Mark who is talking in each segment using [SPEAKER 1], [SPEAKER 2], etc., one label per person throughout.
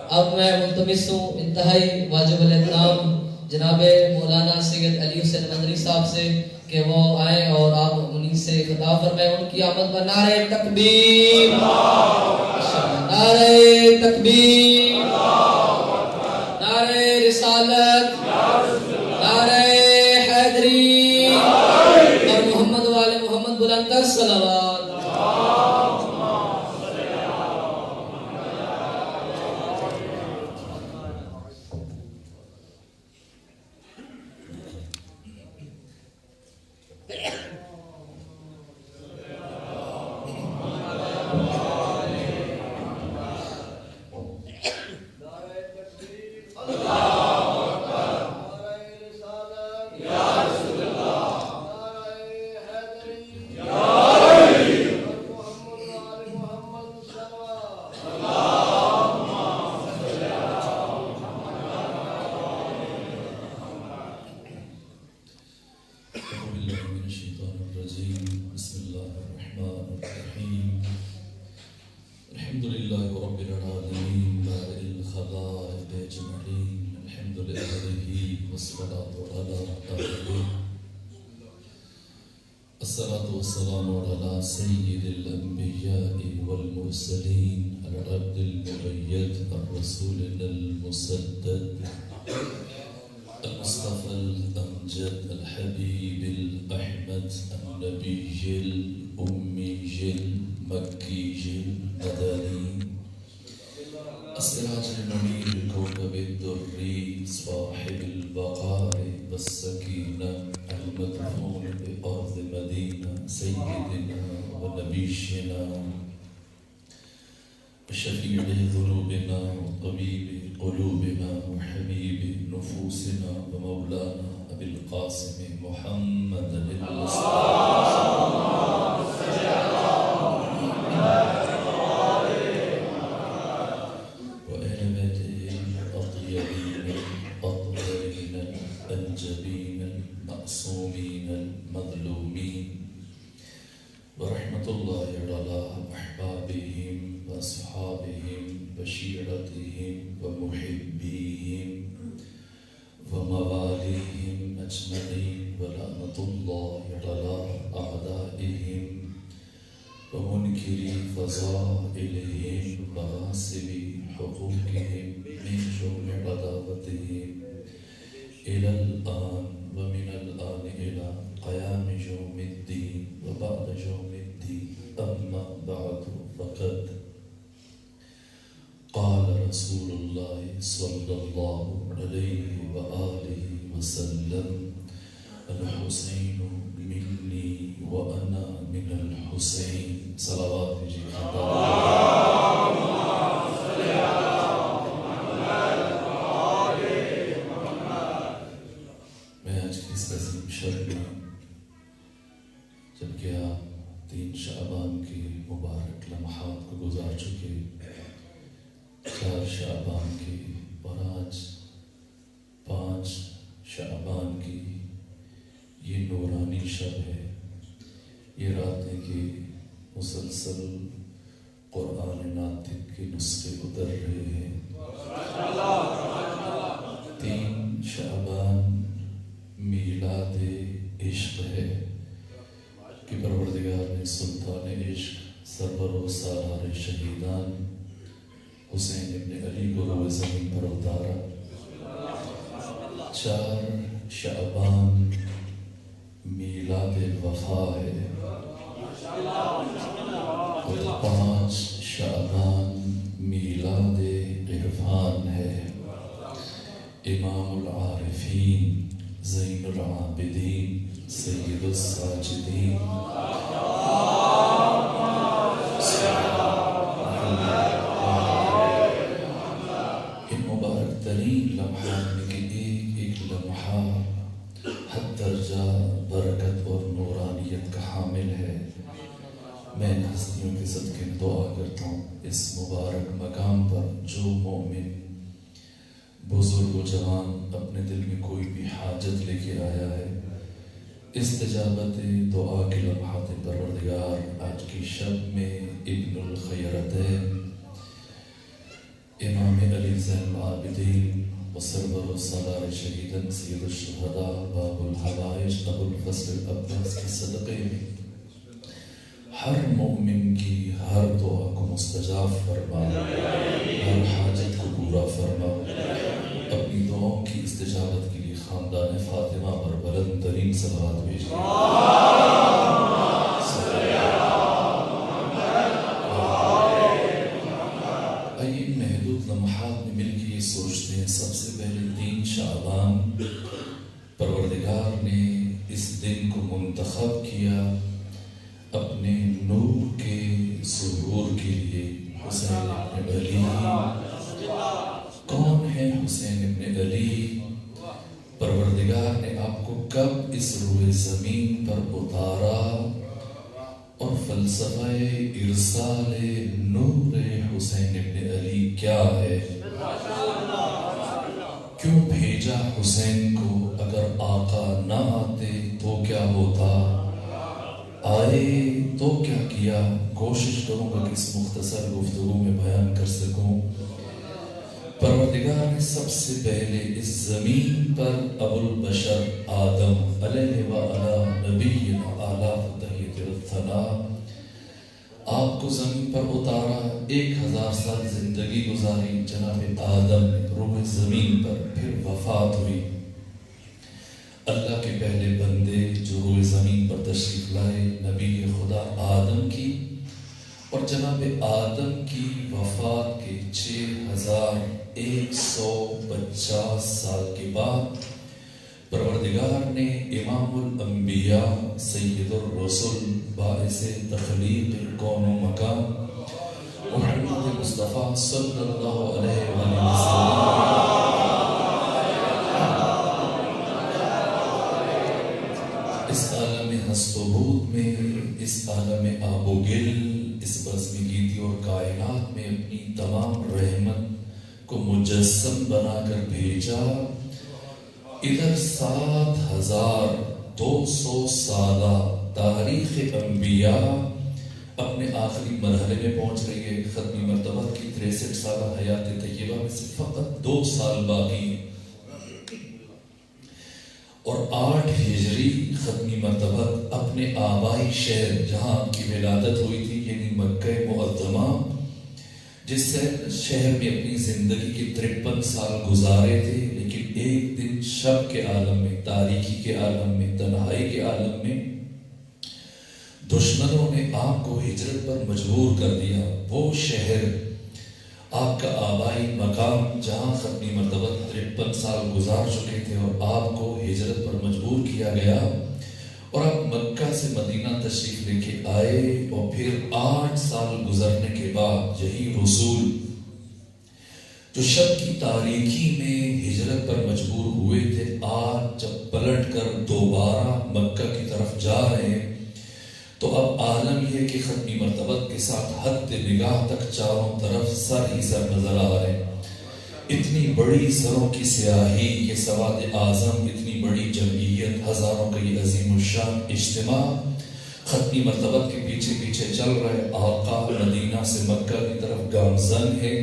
[SPEAKER 1] اب میں ملتمس ہوں انتہائی واجب الاحترام جناب مولانا سید علی حسین مدنی صاحب سے کہ وہ آئیں اور آپ انہی سے خطاب فرمائیں. ان کی آمد پر نعرہ تکبیر، نعرہ تکبیر، نعرہ رسالت، نعرہ حیدری اور محمد والے محمد بلند تر صلوات.
[SPEAKER 2] الصلاة والسلام على سيد الأنبياء والمرسلين العبد المؤيد الرسول المسدد المصطفى الأمجد الحبيب الأحمد النبي الأمي المكي المدني السراج المنير الكوكب الدري صاحب البقاء والسكينة المدفون بأرض مدينة سيدنا ونبينا وشفيع ذنوبنا وطبيب قلوبنا وحبيب نفوسنا ومولانا أبي القاسم محمد المصطفى وأهل بيته الأطيبين الأطهرين الأنجبين المعصومين المظلومين ورحمة الله على أحبابهم وأصحابهم وشيعتهم ومحبيهم ومواليهم أجمعين ولعنة الله على أعدائهم ومنكري فضائلهم وغاصب حقوقهم من شر عداوتهم إلى الآن ومن الآن إلى قيام يوم الدين وبعد يوم الدين. أما بعد فقد قال رسول الله صلى الله عليه وآله وسلم الحسين مني وأنا من الحسين. صلوات میں آج کی اس عظیم شب میں جبکہ آپ 3 شعبان کی مبارک لمحات کو گزار چکے، 4 شعبان کی اور آج 5 شعبان کی یہ نورانی شب ہے. یہ رات ہے کہ مسلسل قرآن ناطق کے نسخے اتر رہے ہیں. 3 شعبان میلاد عشق ہے کہ پروردگار نے سلطان عشق سرور و سالار شہیدان حسین ابن علی کو روئے زمین پر اتارا. 4 شعبان میلاد وفا ہے اور 5 شعبان میلاد عرفان ہے. امام العارفین زین العابدین سید الساجدین ان مبارک ترین لمحات میں کہ ایک ایک لمحہ حد درجہ برکت اور نورانیت کا حامل ہے. میں ان ہستیوں کے صدقے میں دعا کرتا ہوں اس مبارک مقام پر جو مومن بزرگ و جوان اپنے دل میں کوئی بھی حاجت لے کے آیا ہے، استجابت دعا کے لمحات پروردگار آج کی شب میں ابن الخیرتین امام علی زين العابدين وسرور الصلاة شهيدا سيد الشهداء باب الحوائج ابو الفضل العباس کے صدقے میں ہر مومن کی ہر دعا کو مستجاب فرما، ہر حاجت کو پورا فرما، اپنی دعاؤں کی استجابت کے لیے خاندان فاطمہ پر بلند ترین صلوات بھیجیں۔ آئیے محدود لمحات میں مل کے یہ سوچتے ہیں، سب سے پہلے 3 شعبان پروردگار نے اس دن کو منتخب کیا اپنے نور کے ظہور کے لیے۔ حسین ابن علی، کون ہے حسین ابن علی؟ پروردگار نے آپ کو کب اس روئے زمین پر اتارا اور فلسفہ ارسال نور حسین ابن علی کیا ہے؟ کیوں بھیجا حسین کو؟ اگر آقا نہ آتے تو کیا ہوتا؟ آئے تو کیا کیا؟ کوشش کروں گا کہ اس مختصر گفتگو میں بیان کر سکوں۔ پروردگار نے سب سے پہلے اس زمین پر ابو البشر آدم علیہ وعلی نبینا آلاف تحیت الثناء آپ کو زمین پر اتارا، 1000 سال زندگی گزاری جناب آدم نے روح زمین پر، پھر وفات ہوئی۔ اللہ کے پہلے بندے جو روئے زمین پر تشریف لائے نبی خدا آدم کی، اور جناب آدم کی وفات کے 6150 سال کے بعد پروردگار نے امام الانبیاء سید الرسل باعث تخلیق کون و مکان محمد مصطفیٰ صلی اللہ علیہ وآلہ وسلم اس عالم ہست و بود میں، اس عالم آب و گل، اس بزم گیتی اور کائنات میں اپنی تمام رحمت کو مجسم بنا کر بھیجا۔ ادھر 7200 سالہ تاریخ انبیاء اپنے آخری مرحلے میں پہنچ رہی ہے۔ ختمی مرتبہ کی 63 سالہ حیات طیبہ میں سے فقط 2 سال باقی، اور 8 ہجری ختمی مرتبہ اپنے آبائی شہر جہاں آپ کی ولادت ہوئی تھی، یعنی مکہ معظمہ، جس شہر میں اپنی زندگی کے 53 سال گزارے تھے، لیکن ایک دن شب کے عالم میں، تاریکی کے عالم میں، تنہائی کے عالم میں دشمنوں نے آپ کو ہجرت پر مجبور کر دیا۔ وہ شہر، آپ کا آبائی مقام جہاں ختمی مرتبہ 53 سال گزار چکے تھے اور آپ کو ہجرت پر مجبور کیا گیا، اور آپ مکہ سے مدینہ تشریف لے کے آئے، اور پھر 8 سال گزرنے کے بعد یہی رسول جو شب کی تاریکی میں ہجرت پر مجبور ہوئے تھے، آج جب پلٹ کر دوبارہ مکہ کی طرف جا رہے ہیں، تو اب عالم یہ کہ ختمی مرتبت کے ساتھ حد نگاہ تک چاروں طرف سر ہی سر نظر آ رہے ہیں۔ اتنی بڑی سروں کی سیاہی، یہ سواد اعظم، اتنی بڑی جمعیت، ہزاروں کا یہ عظیم الشان اجتماع ختمی مرتبت کے پیچھے پیچھے چل رہے۔ آقا مدینہ سے مکہ کی طرف گامزن ہے۔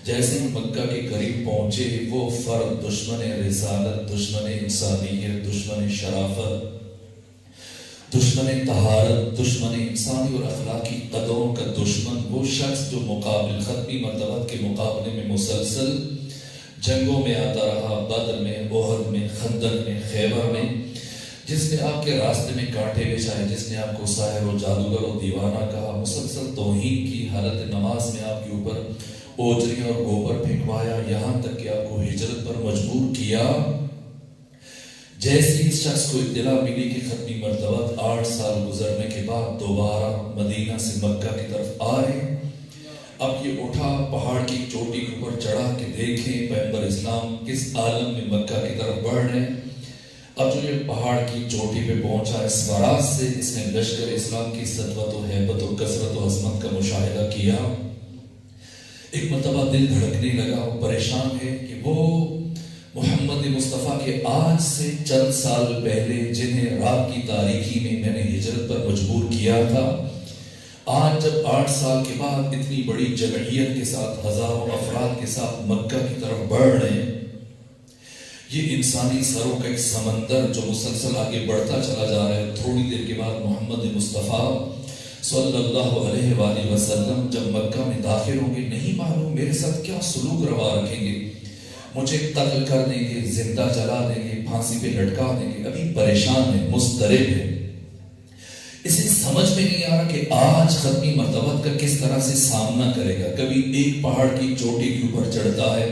[SPEAKER 2] جیسے ہی مکہ کے قریب پہنچے، وہ فرد دشمن رسالت، دشمن انسانیت، دشمن شرافت، دشمن طہارت، دشمن انسانی اور اخلاقی قدروں کا دشمن، وہ شخص جو مقابل ختمی مرتبت کے مقابلے میں مسلسل جنگوں میں آتا رہا، بدر میں، احد میں، خندق میں، خیبر میں، جس نے آپ کے راستے میں کانٹے بچھائے، جس نے آپ کو ساحر و جادوگر و دیوانہ کہا، مسلسل توہین کی، حالت نماز میں آپ کے اوپر اوجریاں اور گوبر پھینکوایا، یہاں تک کہ آپ کو ہجرت پر مجبور کیا۔ جیسی اس شخص کو اطلاع ملی کہ ختمی مرتبہ 8 سال گزرنے کے بعد دوبارہ مدینہ سے مکہ کی طرف آ رہے ہیں، اب یہ اٹھا، پہاڑ کی چوٹی کے اوپر چڑھا کہ دیکھیں پیغمبر اسلام کس عالم میں مکہ کی طرف بڑھ رہے ہیں۔ اب جو یہ پہاڑ کی چوٹی پہ پہنچا، اس فراز سے اس نے لشکر اسلام کی سطوت و حیبت و کثرت و عظمت کا مشاہدہ کیا۔ ایک مرتبہ دل دھڑکنے لگا، وہ پریشان ہے کہ وہ محمد مصطفیٰ کے آج سے چند سال پہلے جنہیں رات کی تاریکی میں میں نے ہجرت پر مجبور کیا تھا، آج جب 8 سال کے بعد اتنی بڑی جمعیت کے ساتھ ہزاروں افراد کے ساتھ مکہ کی طرف بڑھ رہے ہیں، یہ انسانی سروں کا ایک سمندر جو مسلسل آگے بڑھتا چلا جا رہا ہے. تھوڑی دیر کے بعد محمد مصطفیٰ صلی اللہ علیہ وآلہ وسلم جب مکہ میں داخل ہوں گے، نہیں معلوم میرے ساتھ کیا سلوک روا رکھیں گے، مجھے قتل کر دیں گے، زندہ جلا دیں گے، پھانسی پہ لٹکا دیں گے. ابھی پریشان ہے، مضطرب ہے، اسے سمجھ میں نہیں آ رہا کہ آج ختمی مرتبت کا کس طرح سے سامنا کرے گا. کبھی ایک پہاڑ کی چوٹی کے اوپر چڑھتا ہے،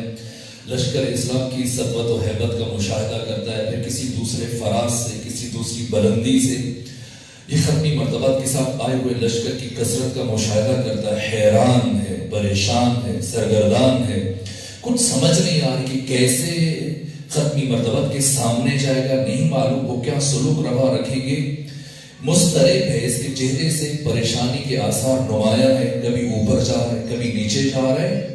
[SPEAKER 2] لشکر اسلام کی سطوت و ہیبت کا مشاہدہ کرتا ہے، پھر کسی دوسرے فراز سے، کسی دوسری بلندی سے یہ ختمی مرتبت کے ساتھ آئے ہوئے لشکر کی کثرت کا مشاہدہ کرتا ہے. حیران ہے، پریشان ہے، سرگردان ہے، کچھ سمجھ نہیں آ رہی کہ کیسے ختمی مرتبت کے سامنے جائے گا، نہیں معلوم وہ کیا سلوک روا رکھیں گے. مضطرب ہے، اس کے چہرے سے پریشانی کے آثار نمایاں ہے، کبھی اوپر جا رہا ہے، کبھی نیچے جا رہا ہے.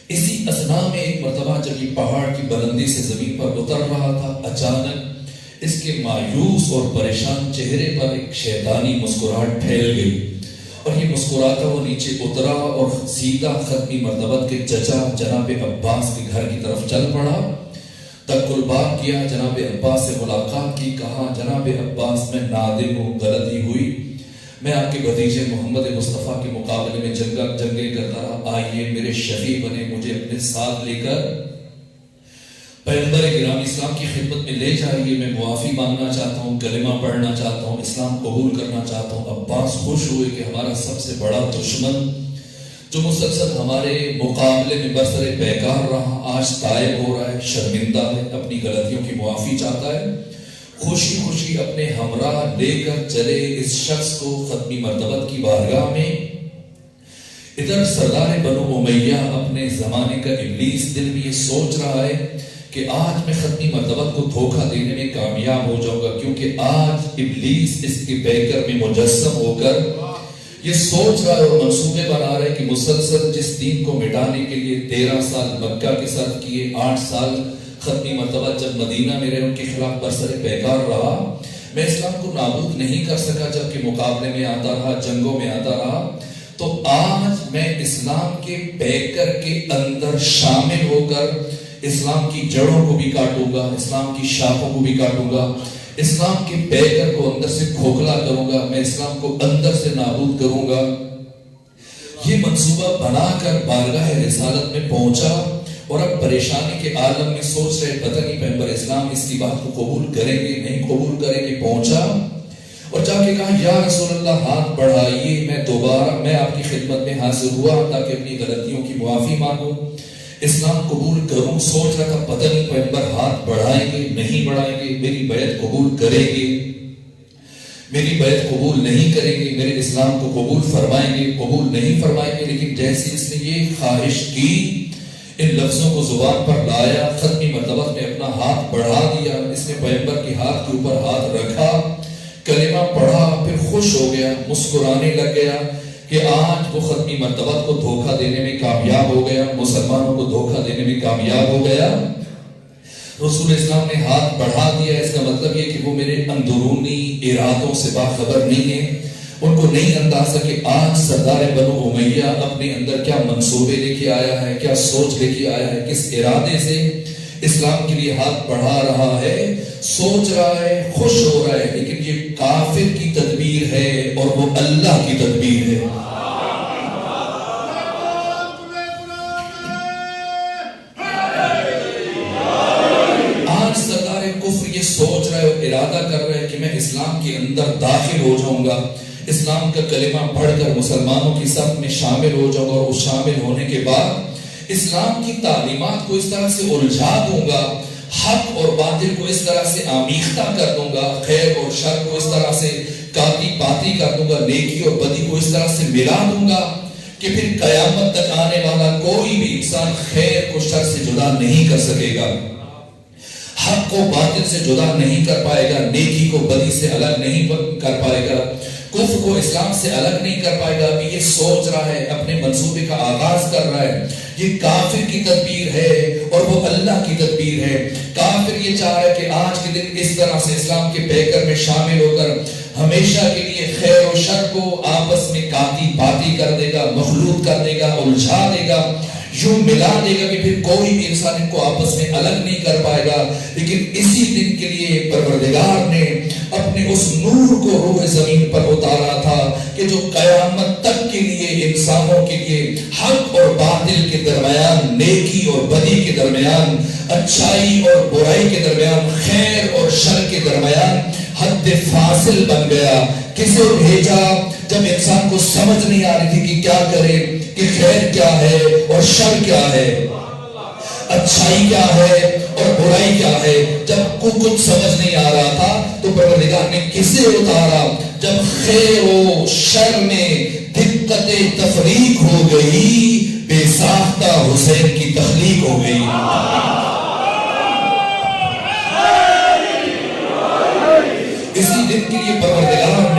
[SPEAKER 2] اسی اثنا میں ایک مرتبہ جب یہ پہاڑ کی بلندی سے زمین پر اتر رہا تھا، اچانک اس کے مایوس اور پریشان چہرے پر ایک شیطانی مسکراہٹ پھیل گئی، اور یہ مسکراتا وہ نیچے اترا اور سیدھا ختمی مرتبت کے چچا جناب عباس کے گھر کی طرف چل پڑا. تک الباب کیا، جناب عباس سے ملاقات کی، کہا جناب عباس میں نادم ہوں، غلطی ہوئی، میں آپ کے بھتیجے محمد مصطفیٰ کے مقابلے میں جنگیں کرتا رہا، آئیے میرے شفیع بنے، مجھے اپنے ساتھ لے کر پیغمبر گرامی اسلام کی خدمت میں لے جائیے، میں معافی مانگنا چاہتا ہوں، کلمہ پڑھنا چاہتا ہوں، اسلام قبول کرنا چاہتا ہوں. عباس خوش ہوئے کہ ہمارا سب سے بڑا دشمن جو مسلسل ہمارے مقابلے میں برسر پیکار رہا، آج طائب ہو رہا ہے، شرمندہ ہے، اپنی غلطیوں کی معافی چاہتا ہے. خوشی خوشی اپنے ہمراہ لے کر چلے اس شخص کو ختمی مرتبت کی بارگاہ میں. ادھر سردار بنو امیہ اپنے زمانے کا ابلیس دل میں یہ سوچ رہا ہے کہ آج میں ختمی مرتبت کو دھوکہ دینے میں کامیاب ہو جاؤں گا، کیونکہ آج ابلیس اس کے پیکر میں مجسم ہو کر یہ سوچ رہا ہے اور منصوبے بنا رہا ہے کہ مسلسل جس دین کو مٹانے کے لیے 13 سال مکہ کے ساتھ کیے، 8 سال ختمی مرتبہ جب مدینہ میں رہے ان کے خلاف برسر پیکار رہا، میں اسلام کو نابود نہیں کر سکا، جبکہ مقابلے میں آتا رہا، جنگوں میں آتا رہا، تو آج میں اسلام کے پیکر کے اندر شامل ہو کر اسلام کی جڑوں کو بھی کاٹوں گا، اسلام کی شاخوں کو بھی کاٹوں گا، اسلام کے پیکر کو اندر سے کھوکھلا کروں گا، میں اسلام کو اندر سے نابود کروں گا. یہ منصوبہ بنا کر بارگاہ رسالت میں پہنچا اور اب پریشانی کے عالم میں سوچ رہے پتہ نہیں پیغمبر اسلام اس کی بات کو قبول کریں گے نہیں قبول کریں گے. پہنچا اور جا کے کہا یا رسول اللہ ہاتھ بڑھائیے، میں دوبارہ میں آپ کی خدمت میں حاضر ہوا تاکہ اپنی غلطیوں کی معافی مانگوں، اسلام قبول کروں. سوچ رہا تھا پتہ نہیں پیغمبر ہاتھ بڑھائیں گے نہیں بڑھائیں گے، میری بیعت قبول کریں گے میری بیعت قبول نہیں کریں گے، میرے اسلام کو قبول فرمائیں گے قبول نہیں فرمائیں گے. لیکن جیسے اس نے یہ خواہش کی، ان لفظوں کو زبان پر لایا، ختمی مرتبہ میں اپنا ہاتھ بڑھا دیا، اس نے پیغمبر کے ہاتھ کے اوپر ہاتھ رکھا، کلمہ پڑھا، پھر خوش ہو گیا، مسکرانے لگ گیا کہ آج وہ ختمی مرتبہ کو دھوکہ دینے میں کامیاب ہو گیا، مسلمانوں کو دھوکہ دینے میں کامیاب ہو گیا. رسول اسلام نے ہاتھ بڑھا دیا، اس کا مطلب یہ کہ وہ میرے اندرونی ارادوں سے باخبر نہیں ہے، ان کو نہیں اندازہ کہ آج سردار بنو امیہ اپنے اندر کیا منصوبے لے کے آیا ہے، کیا سوچ لے کے آیا ہے، کس ارادے سے اسلام کے لیے ہاتھ بڑھا رہا ہے. سوچ رہا ہے، خوش ہو رہا ہے، لیکن یہ کافر کی تدبیر ہے اور وہ اللہ کی تدبیر ہے. آج سردار کفر یہ سوچ رہا ہے اور ارادہ کر رہا ہے کہ میں اسلام کے اندر داخل ہو جاؤں گا، اسلام کا کلمہ پڑھ کر مسلمانوں کی صف میں شامل ہو جاؤں گا، اور اس شامل ہونے کے بعد اسلام کی تعلیمات کو اس طرح سے الجھا دوں گا، حق اور باطل کو اس طرح سے آمیختہ کر دوں گا، خیر اور شر کو اس طرح سے کاتی پاتی کر دوں گا، نیکی اور بدی کو اس طرح سے ملا دوں گا کہ پھر قیامت تک آنے والا کوئی بھی انسان خیر کو شر سے جدا نہیں کر سکے گا، حق کو باطل سے جدا نہیں کر پائے گا، نیکی کو بدی سے الگ نہیں کر پائے گا. کفر کو اسلام سے الگ نہیں کر پائے گا کہ یہ سوچ رہا ہے، اپنے منصوبے کا آغاز کر رہا ہے یہ کافر کی تدبیر ہے اور وہ اللہ کی تدبیر ہے۔ کافر یہ چاہ رہا ہے کہ آج کے دن اس طرح سے اسلام کے پیکر میں شامل ہو کر ہمیشہ کے لیے خیر و شر کو آپس میں کاتی باتی کر دے گا، مخلوط کر دے گا، الجھا دے گا، یوں ملا دے گا کہ پھر کوئی بھی انسان ان کو آپس میں الگ نہیں کر پائے گا۔ لیکن اسی دن کے لیے پروردگار نے اپنے اس نور کو روح زمین پر اتارا تھا کہ جو قیامت تک کے لیے انسانوں کے لیے حق اور باطل کے درمیان، نیکی اور بدی کے درمیان، اچھائی اور برائی کے درمیان، خیر اور شر کے درمیان حد فاصل بن گیا۔ کسے بھیجا؟ جب انسان کو سمجھ نہیں آ رہی تھی کہ کیا کرے، کہ خیر کیا ہے اور شر کیا ہے، اچھائی کیا ہے اور برائی کیا ہے، جب کو کچھ سمجھ نہیں آ رہا تھا تو پروردگار نے کسے اتارا؟ جب خیر و شر میں دقت تفریق ہو گئی، بے ساختہ حسین کی تخلیق ہو گئی۔ اسی دن کے لیے پروردگار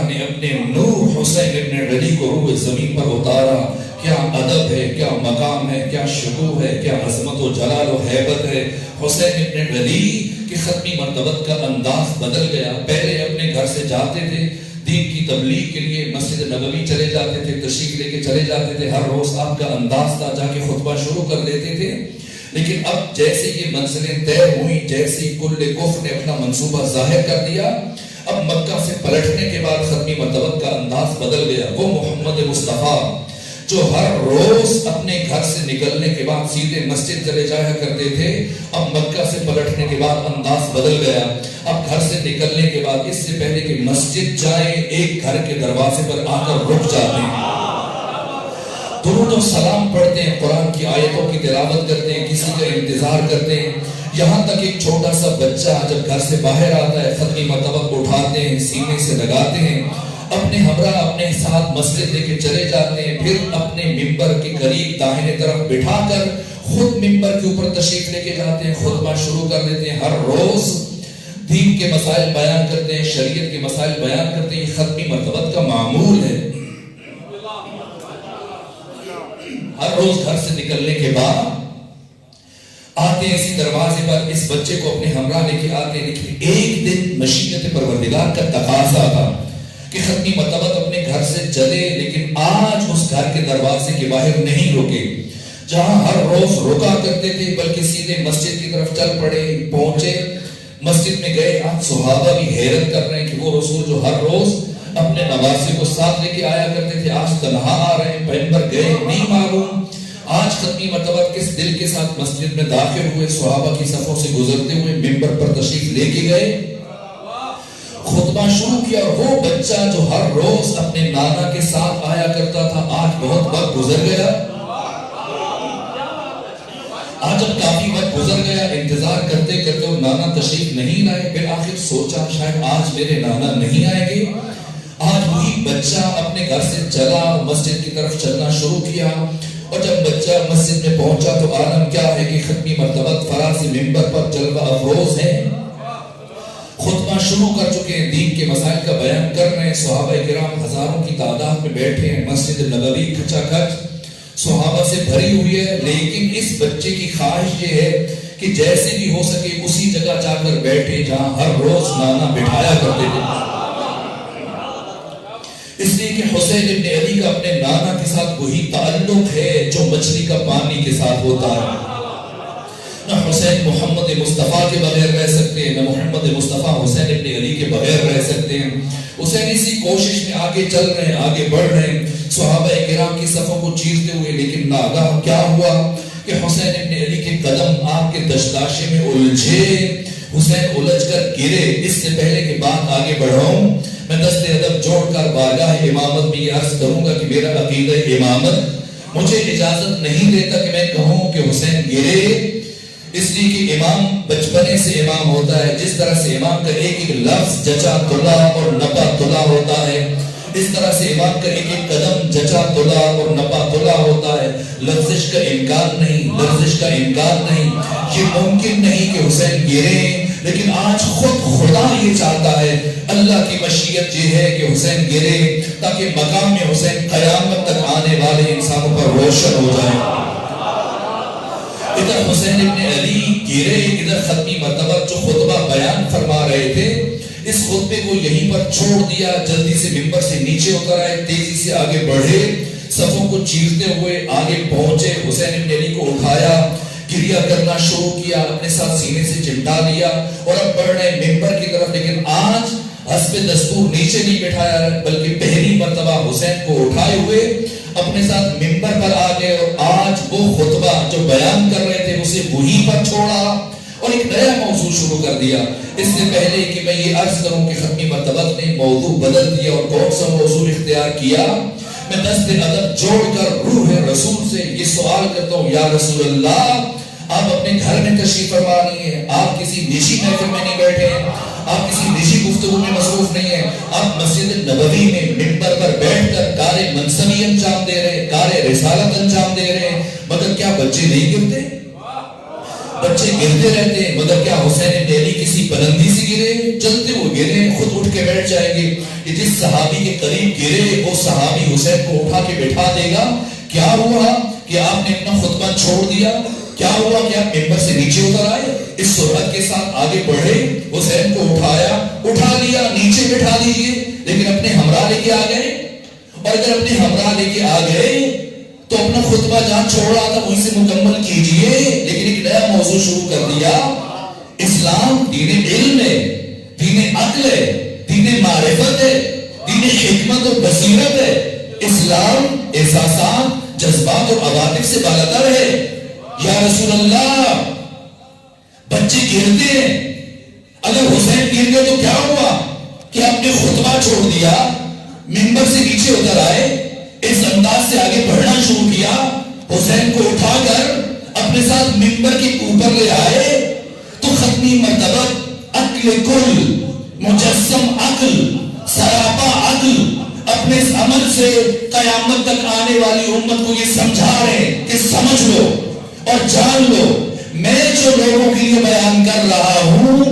[SPEAKER 2] نے اپنے نور حسین ابن علی کو روح زمین پر اتارا۔ کیا ادب ہے، کیا مقام ہے، کیا شکوہ ہے، کیا عظمت و جلال و ہیبت ہے۔ حسین ابن علی کی ختمی مرتبت کا انداز بدل گیا۔ پہلے اپنے گھر سے جاتے تھے، دین کی تبلیغ کے لیے مسجد نبوی چلے جاتے تھے، تشریف لے کے چلے جاتے تھے، ہر روز آپ کا انداز تھا، جا کے خطبہ شروع کر دیتے تھے۔ لیکن اب جیسے یہ منزلیں طے ہوئی، جیسے کل کفر نے اپنا منصوبہ ظاہر کر دیا، اب مکہ سے پلٹنے کے بعد ختمی مرتبت کا انداز بدل گیا۔ وہ محمد مصطفیٰ جو ہر روز اپنے گھر سے نکلنے کے بعد سیدھے مسجد چلے جایا کرتے تھے، اب مکہ سے پلٹنے کے بعد انداز بدل گیا۔ اب گھر سے نکلنے کے بعد اس سے پہلے کہ مسجد جائیں، ایک گھر کے دروازے پر آ کر رک جاتے ہیں، درود و سلام پڑھتے ہیں، قرآن کی آیتوں کی تلاوت کرتے ہیں، کسی کا انتظار کرتے ہیں۔ یہاں تک ایک چھوٹا سا بچہ جب گھر سے باہر آتا ہے، ختمی مرتبہ کو اٹھاتے ہیں، سینے سے لگاتے ہیں، اپنے ہمراہ اپنے ساتھ مسجد لے کے چلے جاتے ہیں، پھر اپنے ممبر کے قریب داہنے طرف بٹھا کر خود ممبر کے اوپر تشریف لے کے جاتے ہیں، خطبہ شروع کر دیتے ہیں، ہر روز دین کے مسائل بیان کرتے ہیں، شریعت کے مسائل بیان کرتے ہیں۔ یہ ختمی مرتبت کا معمول ہے۔ ہر روز گھر سے نکلنے کے بعد آتے ہیں اسی دروازے پر، اس بچے کو اپنے ہمراہ لے کے آتے ہیں۔ لیکن ایک دن مشیت پروردگار کا تقاضا تھا کہ ختمی مرتبت اپنے گھر سے چلے، لیکن آج اس گھر کے دروازے کے باہر نہیں رکے جہاں ہر روز رکا کرتے تھے، بلکہ سیدھے مسجد کی طرف چل پڑے، پہنچے، مسجد میں گئے۔ آج صحابہ بھی حیرت کر رہے ہیں کہ وہ رسول جو ہر روز اپنے نواسے کو ساتھ لے کے آیا کرتے تھے، آج تنہا آ رہے ہیں، پیغمبر گئے نہیں معلوم۔ آج ختمی مرتبہ کس دل کے ساتھ مسجد میں داخل ہوئے، صحابہ کی صفوں سے گزرتے ہوئے ممبر پر تشریف لے کے گئے، خطبہ شروع کیا۔ اور وہ بچہ جو ہر روز اپنے نانا کے ساتھ آیا کرتا تھا، آج بہت وقت گزر گیا، آج جب کافی وقت گزر گیا، انتظار کرتے کرتے وہ نانا تشریف نہیں لائے، پھر آخر سوچا شاید آج میرے نانا نہیں آئے گے۔ آج وہی بچہ اپنے گھر سے چلا، مسجد کی طرف چلنا شروع کیا، اور جب بچہ مسجد میں پہنچا تو عالم کیا ہے کہ ختمی مرتبت فراز ممبر پر جلوہ افروز ہیں، خطبہ شروع کر چکے ہیں، دین کے مسائل کا بیان کر رہے ہیں۔ صحابہ کرام ہزاروں کی تعداد میں بیٹھے ہیں، مسجد نبوی کھچا کھچ صحابہ سے بھری ہوئی ہے، لیکن اس بچے کی خواہش یہ ہے کہ جیسے بھی ہو سکے اسی جگہ جا کر بیٹھے جہاں ہر روز نانا بٹھایا کرتے تھے، اس لیے کہ حسین ابن علی کا اپنے نانا کے ساتھ وہی تعلق ہے جو مچھلی کا پانی کے ساتھ ہوتا ہے۔ نہ حسین محمد مصطفیٰ کے بغیر رہ سکتے ہیں، نہ محمد مصطفیٰ حسین ابن علی کے بغیر رہ سکتے ہیں۔ حسین اسی کوشش میں آگے چل رہے ہیں، آگے بڑھ رہے ہیں، صحابہ کرام کی صفوں کو چیرتے ہوئے، لیکن ناگاہ کیا ہوا کہ حسین ابن علی کے قدم آپ کے دشداشے میں الجھے، حسین الجھ کر گرے۔ اس سے پہلے کہ بات آگے بڑھاؤں، میں دست ادب جوڑ کر بارگاہ امامت میں یہ عرض کروں گا کہ میرا عقیدہ امامت مجھے اجازت نہیں دیتا کہ میں کہوں کہ حسین گرے، اس لیے کہ امام بچپنے سے امام ہوتا ہے، جس طرح سے امام کا ایک ایک لفظ جچا تلا اور نپا تلا ہوتا ہے، اس طرح سے ایمان کا ایک ایک قدم جچا تلا اور نپا تلا ہوتا ہے. لغزش کا امکان نہیں، لغزش کا امکان نہیں. یہ ممکن نہیں کہ حسین گرے، لیکن آج خود خدا یہ چاہتا ہے، اللہ کی مشیت یہ ہے کہ حسین گرے تاکہ مقام حسین قیامت تک آنے والے انسانوں پر روشن ہو جائے. ادھر حسین ابن علی گرے، ادھر ختمی مرتبہ جو خطبہ بیان فرما رہے تھے اس خطبے کو یہیں پر چھوڑ دیا. جلدی سے ممبر سے نیچے اتر آئے، تیزی سے آگے بڑھے، صفوں کو چیرتے ہوئے آگے پہنچے. حسین ابن علی کو اٹھایا، گریہ کرنا شروع کیا، اپنے ساتھ سینے سے چمٹا لیا اور اب بڑھ رہے ممبر کی طرف. لیکن آج حسب دستور نیچے نہیں بٹھایا بلکہ پہلی مرتبہ حسین کو اٹھائے ہوئے اپنے ساتھ ممبر پر آ گئے اور آج وہ خطبہ جو بیان کر رہے تھے اسے وہیں پر چھوڑا اور ایک نیا موضوع شروع کر دیا. اس سے پہلے کہ میں یہ عرض کروں کہ ختمی مرتبہ نے موضوع بدل دیا اور کون سا موضوع اختیار کیا، میں دست ادب جوڑ کر روح رسول سے یہ سوال کرتا ہوں، یا رسول اللہ آپ اپنے گھر میں تشریف فرما نہیں ہیں، آپ کسی نجی محفل میں نہیں بیٹھے ہیں، آپ کسی نجی گفتگو میں مصروف نہیں ہیں، آپ مسجد نبوی میں ممبر پر بیٹھ کر کار منصبی انجام دے رہے ہیں، کار رسالت انجام دے رہے ہیں. مگر کیا بچے نہیں گرتے؟ بچے گرتے رہتے ہیں. مگر کیا حسین ابن علی کسی بلندی سے گرے؟ چلتے وہ گرے، خود اٹھ کے بیٹھ جائیں گے. جس صحابی کے قریب گرے وہ صحابی حسین کو اٹھا کے بٹھا دے گا. کیا ہوا کہ آپ نے اپنا خطبہ چھوڑ دیا؟ کیا ہوا کہ آپ ممبر سے نیچے اتر آئے؟ اس سرعت کے ساتھ آگے بڑھے، حسین کو اٹھایا، اٹھا لیا، نیچے بٹھا دیجئے، لیکن اپنے ہمراہ لے کے آ گئے. اور اگر اپنے ہمراہ لے کے آ گئے تو اپنا خطبہ جہاں چھوڑ رہا تھا وہیں سے مکمل کیجئے. لیکن ایک نیا موضوع شروع کر دیا. اسلام دین علم ہے، دین عقل ہے، دین معرفت ہے، دین حکمت اور بصیرت ہے. اسلام احساسات، جذبات اور عواطف سے بالاتر ہے. یا رسول اللہ بچے گرتے ہیں، اگر حسین گر گئے تو کیا ہوا کہ آپ نے خطبہ چھوڑ دیا، ممبر سے نیچے اتر آئے، اس انداز سے آگے بڑھنا شروع کیا، حسین کو اٹھا کر اپنے ساتھ ممبر کے اوپر لے آئے. تو ختمی مرتبہ عقل کل، مجسم عقل، سراپا عقل اپنے اس عمل سے قیامت تک آنے والی امت کو یہ سمجھا رہے کہ سمجھ لو اور جان لو، میں جو لوگوں کے لیے بیان کر رہا ہوں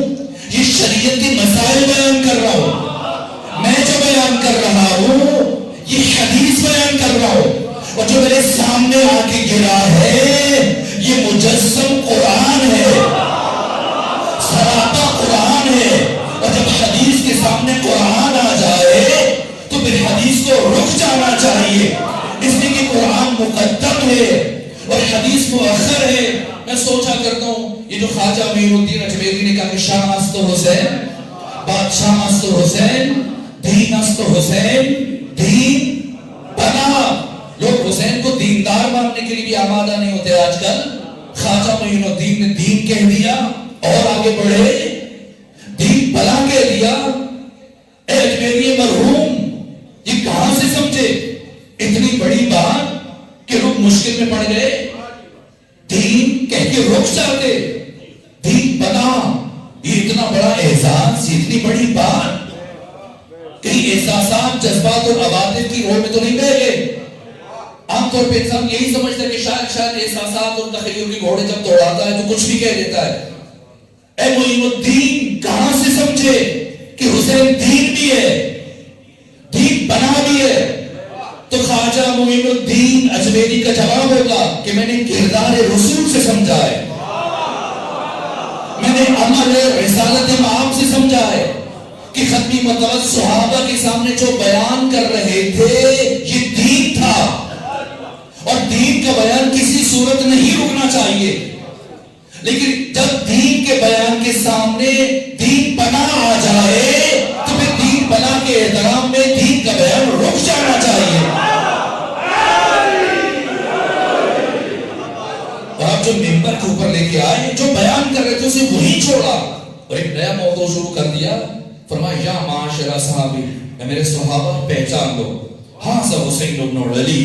[SPEAKER 2] یہ شریعت کے مسائل بیان کر رہا ہوں. میں جو بیان کر رہا ہوں یہ حدیث بیان کر رہا ہوں. اور جو میرے سامنے آ کے گرا ہے یہ مجسم قرآن ہے، سراپا قرآن ہے. اور جب حدیث کے سامنے قرآن آ جائے تو پھر حدیث کو رک جانا چاہیے، اس لیے کہ قرآن مقدم ہے اور حدیث مؤخر ہے. میں سوچا کرتا ہوں یہ جو خواجہ معین الدین اجمیری نے کہا کہ شاہ است حسین، بادشاہ است حسین، دین است حسین، دین بنا. لوگ حسین کو دیندار ماننے کے لیے بھی آمادہ نہیں ہوتے آج کل. خواجہ معین الدین نے دین کہہ دیا اور آگے بڑھے، دین بنا کہہ دیا. اے اجمیری مرحوم یہ کہاں سے سمجھے اتنی بڑی بات کہ لوگ مشکل میں پڑ گئے؟ دین کہہ کے رک جاتے، دین بنا. یہ اتنا بڑا احساس، اتنی بڑی بات، کہیں احساسات، جذبات اور عواطف کی روح میں تو نہیں بہ گئے؟ عام طور پہ انسان یہی سمجھتا ہے کہ شاید احساسات اور تخیل کی گھوڑے جب دوڑاتا ہے تو کچھ بھی کہہ دیتا ہے. اے معین الدین کہاں سے سمجھے کہ حسین دین بھی ہے، دین بنا بھی ہے؟ تو خواجہ معین الدین اجمیری کا جواب ہوگا کہ میں نے کردار رسول سے سمجھا ہے، میں نے عمل رسالت مآب سے سمجھا ہے کہ ختمی مرتبہ صحابہ کے سامنے جو بیان کر رہے تھے یہ دین تھا اور دین کا بیان کسی صورت نہیں رکنا چاہیے. لیکن جب دین کے بیان کے سامنے دین بنا آ جائے تو پھر دین بنا کے احترام میں دین کا بیان رک جانا چاہیے. اور آپ جو ممبر کے اوپر لے کے آئے، جو بیان کر رہے تھے اسے وہی چھوڑا اور ایک نیا موضوع شروع کر دیا. فرمایا یا معاشر صحابی، اے میرے صحابہ پہچان لو، ھذا حسین بن علی،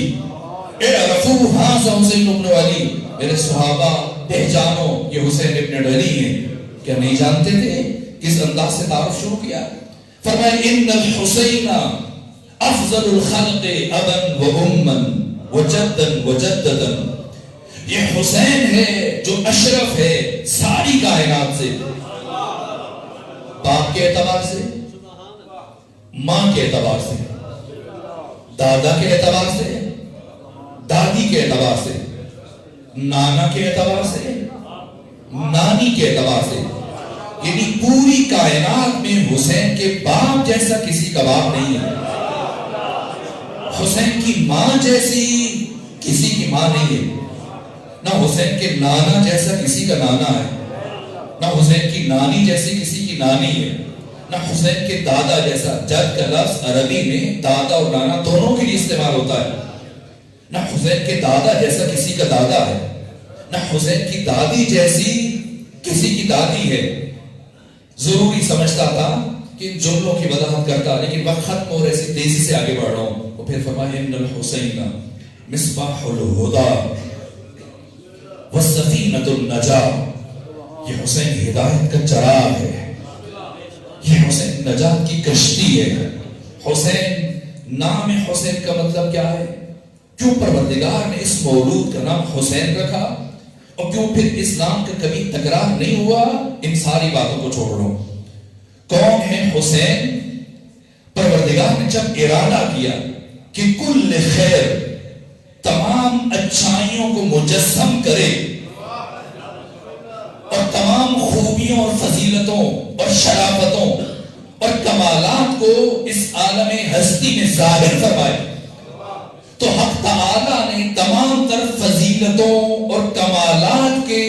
[SPEAKER 2] اعرفوا ھذا حسین بن علی. میرے صحابہ پہچانو یہ حسین ابن علی ہیں. کیا نہیں جانتے تھے؟ کس انداز سے تعارف شروع کیا. فرمایا ان الحسین افضل الخلق ابا و امن و جدن و جددن. یہ حسین ہے جو اشرف ہے ساری کائنات سے، باپ کے اعتبار سے، ماں کے اعتبار سے، دادا کے اعتبار سے، دادی کے اعتبار سے، نانا کے اعتبار سے، نانی کے اعتبار سے. یعنی پوری کائنات میں حسین کے باپ جیسا کسی کا باپ نہیں ہے، حسین کی ماں جیسی کسی کی ماں نہیں ہے، نہ حسین کے نانا جیسا کسی کا نانا ہے، نہ حسین کی نانی جیسی کسی کی نانی ہے، نہ حسین کے دادا جیسا. جد کا لفظ عربی میں دادا اور نانا دونوں کے لیے استعمال ہوتا ہے. نہ حسین کے دادا جیسا کسی کا دادا ہے، نہ حسین کی دادی جیسی کسی کی دادی ہے. ضروری سمجھتا تھا کہ ان جملوں کی وضاحت کرتا، لیکن وقت ختم ہو رہے سے تیزی سے آگے بڑھ رہا ہوں. وہ پھر فرمایا ان الحسین مصباح الہدی والسفینۃ النجاۃ. یہ حسین ہدایت کا چراغ ہے، یہ حسین نجات کی کشتی ہے. حسین، نام حسین کا مطلب کیا ہے؟ کیوں پروردگار نے اس مولود کا نام حسین رکھا، اور کیوں پھر اسلام کا کبھی تکرار نہیں ہوا؟ ان ساری باتوں کو چھوڑ لو. کون ہے حسین؟ پروردگار نے جب ارادہ کیا کہ کل خیر، تمام اچھائیوں کو مجسم کرے اور تمام خوبیوں اور فضیلتوں اور شرافتوں اور کمالات کو اس عالم ہستی میں ظاہر فرمائے، تو حق تعالیٰ نے تمام تر فضیلتوں اور کمالات کے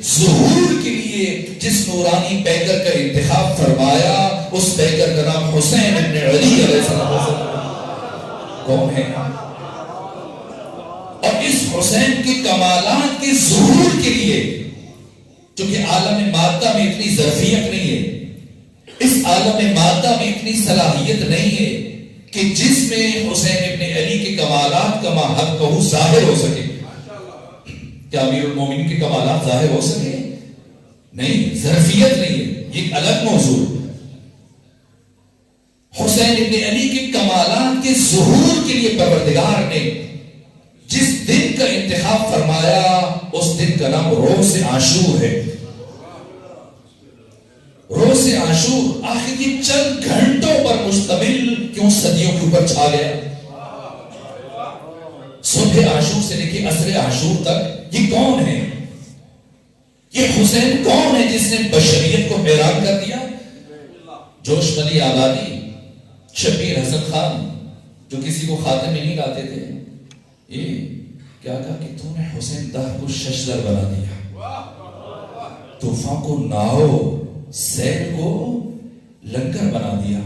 [SPEAKER 2] ظہور کے لیے جس نورانی پیکر کا انتخاب فرمایا، اس پیکر کا نام حسین ابن علی علیہ السلام. کون ہے؟ اور اس حسین کے کمالات کے ظہور کے لیے، چونکہ عالم مادہ میں اتنی ظرفیت نہیں ہے، اس عالم مادہ میں اتنی صلاحیت نہیں ہے کہ جس میں حسین ابن علی کے کمالات کا ماحق کو ظاہر ہو سکے. کیا امیر المومنین کے کمالات ظاہر ہو سکے؟ نہیں، ظرفیت نہیں ہے، یہ ایک الگ موضوع. حسین ابن علی کے کمالات کے ظہور کے لیے پروردگار نے جس دن کا انتخاب فرمایا، اس دن کا نام روز عاشور ہے. روز عاشور آخر یہ چند گھنٹوں پر مشتمل کیوں صدیوں کے اوپر چھا گیا؟ صبح عاشور سے لے کے عصر عاشور تک یہ کون ہے؟ یہ حسین کون ہے جس نے بشریت کو حیران کر دیا؟ جوش ملی آبادی، شبیر حسن خان جو کسی کو خاتم میں نہیں لاتے تھے، یہ کیا کہا کہ تو نے حسین دہر کو ششدر بنا دیا، طوفان کو ناؤ، سیل کو لنگر بنا دیا،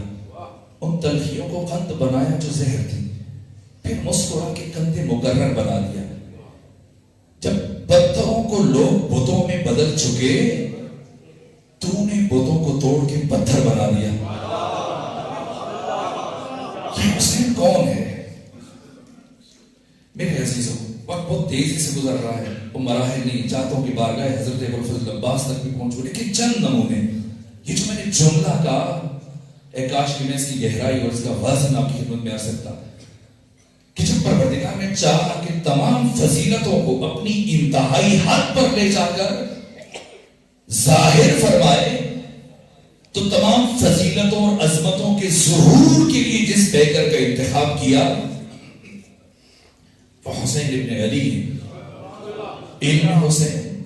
[SPEAKER 2] ان تلخیوں کو قند بنایا جو زہر تھی، پھر مسکرا کے کندھے مقرر بنا دیا. جب پتھروں کو لوگ بتوں میں بدل چکے، تو نے بتوں کو توڑ کے پتھر بنا دیا. یہ حسین کون ہے؟ میرے عزیزوں، وقت بہت تیزی سے گزر رہا ہے، وہ مراحل نہیں چاہتا ہوں کہ بارگاہ حضرت ابوالفضل عباس تک بھی پہنچوں، لیکن چند نمونے. یہ جو میں نے جملہ کہا، اے کاش کہ میں اس کی گہرائی اور اس کا وزن آپ کی خدمت میں آ سکتا، کہ جب پروردگار نے چاہا کہ تمام فضیلتوں کو اپنی انتہائی حد پر لے جا کر ظاہر فرمائے، تو تمام فضیلتوں اور عظمتوں کے ظہور کے لیے جس پیکر کا انتخاب کیا وہ حسین ابن علی ہے. علم حسین،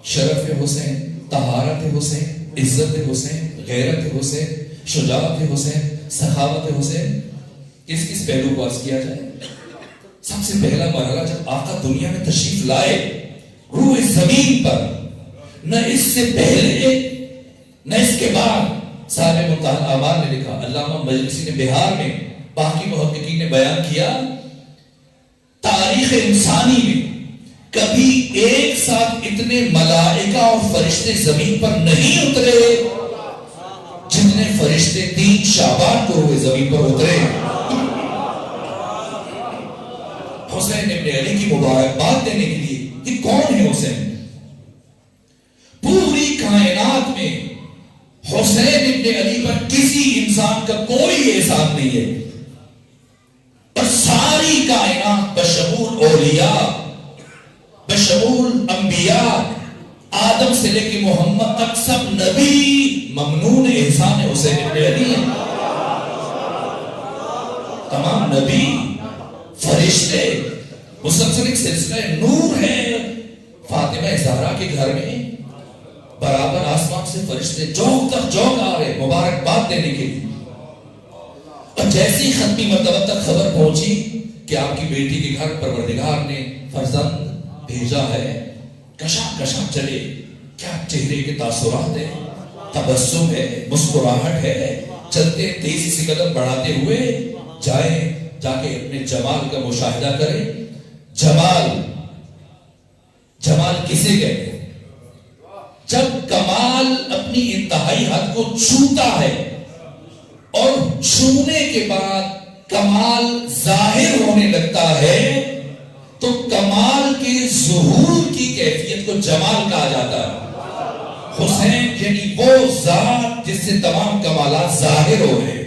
[SPEAKER 2] شرف حسین، طہارت حسین، عزت حسین، غیرت حسین، شجاعت حسین، سخاوت حسین. کس کس پہلو کو عرض کیا جائے؟ سب سے پہلا مرحلہ جب آقا دنیا میں تشریف لائے روح زمین پر، نہ اس سے پہلے نہ اس کے بعد، صاحب منتہی الاعمال نے لکھا، علامہ مجلسی نے بہار میں، باقی محققین نے بیان کیا، تاریخ انسانی میں کبھی ایک ساتھ اتنے ملائکہ اور فرشتے زمین پر نہیں اترے جتنے فرشتے 3 شعبان کو روئے زمین پر اترے. حسین ابن علی کی مبارکباد دینے کے لیے. یہ کون ہے حسین؟ پوری کائنات میں حسین ابن علی پر کسی انسان کا کوئی احسان نہیں ہے. ساری کائنات بشمول اولیاء، بشمول انبیاء، آدم سے لے کے محمد تک سب نبی ممنون احسان حسین ابن علی ہیں. تمام نبی، فرشتے، مسلسل ایک سلسلہ نور ہے. فاطمہ زہرا کے گھر میں برابر آسمان سے فرشتے جوک تک جوک آ رہے مبارکباد دینے کے لیے. اور جیسی ختمی مرتبہ تک خبر پہنچی کہ آپ کی بیٹی کے گھر پروردگار نے فرزند بھیجا ہے، کشا کشا چلے. کیا چہرے کے تاثرات ہیں، تبسم ہے، مسکراہٹ ہے. چلتے تیزی سے قدم بڑھاتے ہوئے جائیں، جا کے اپنے جمال کا مشاہدہ کریں. جمال کسے کہتے ہیں؟ جب کمال اپنی انتہائی حد کو چھوتا ہے اور چھونے کے بعد کمال ظاہر ہونے لگتا ہے تو کمال کے ظہور کی کیفیت کو جمال کہا جاتا ہے. حسین یعنی وہ ذات جس سے تمام کمالات ظاہر ہو رہے ہیں،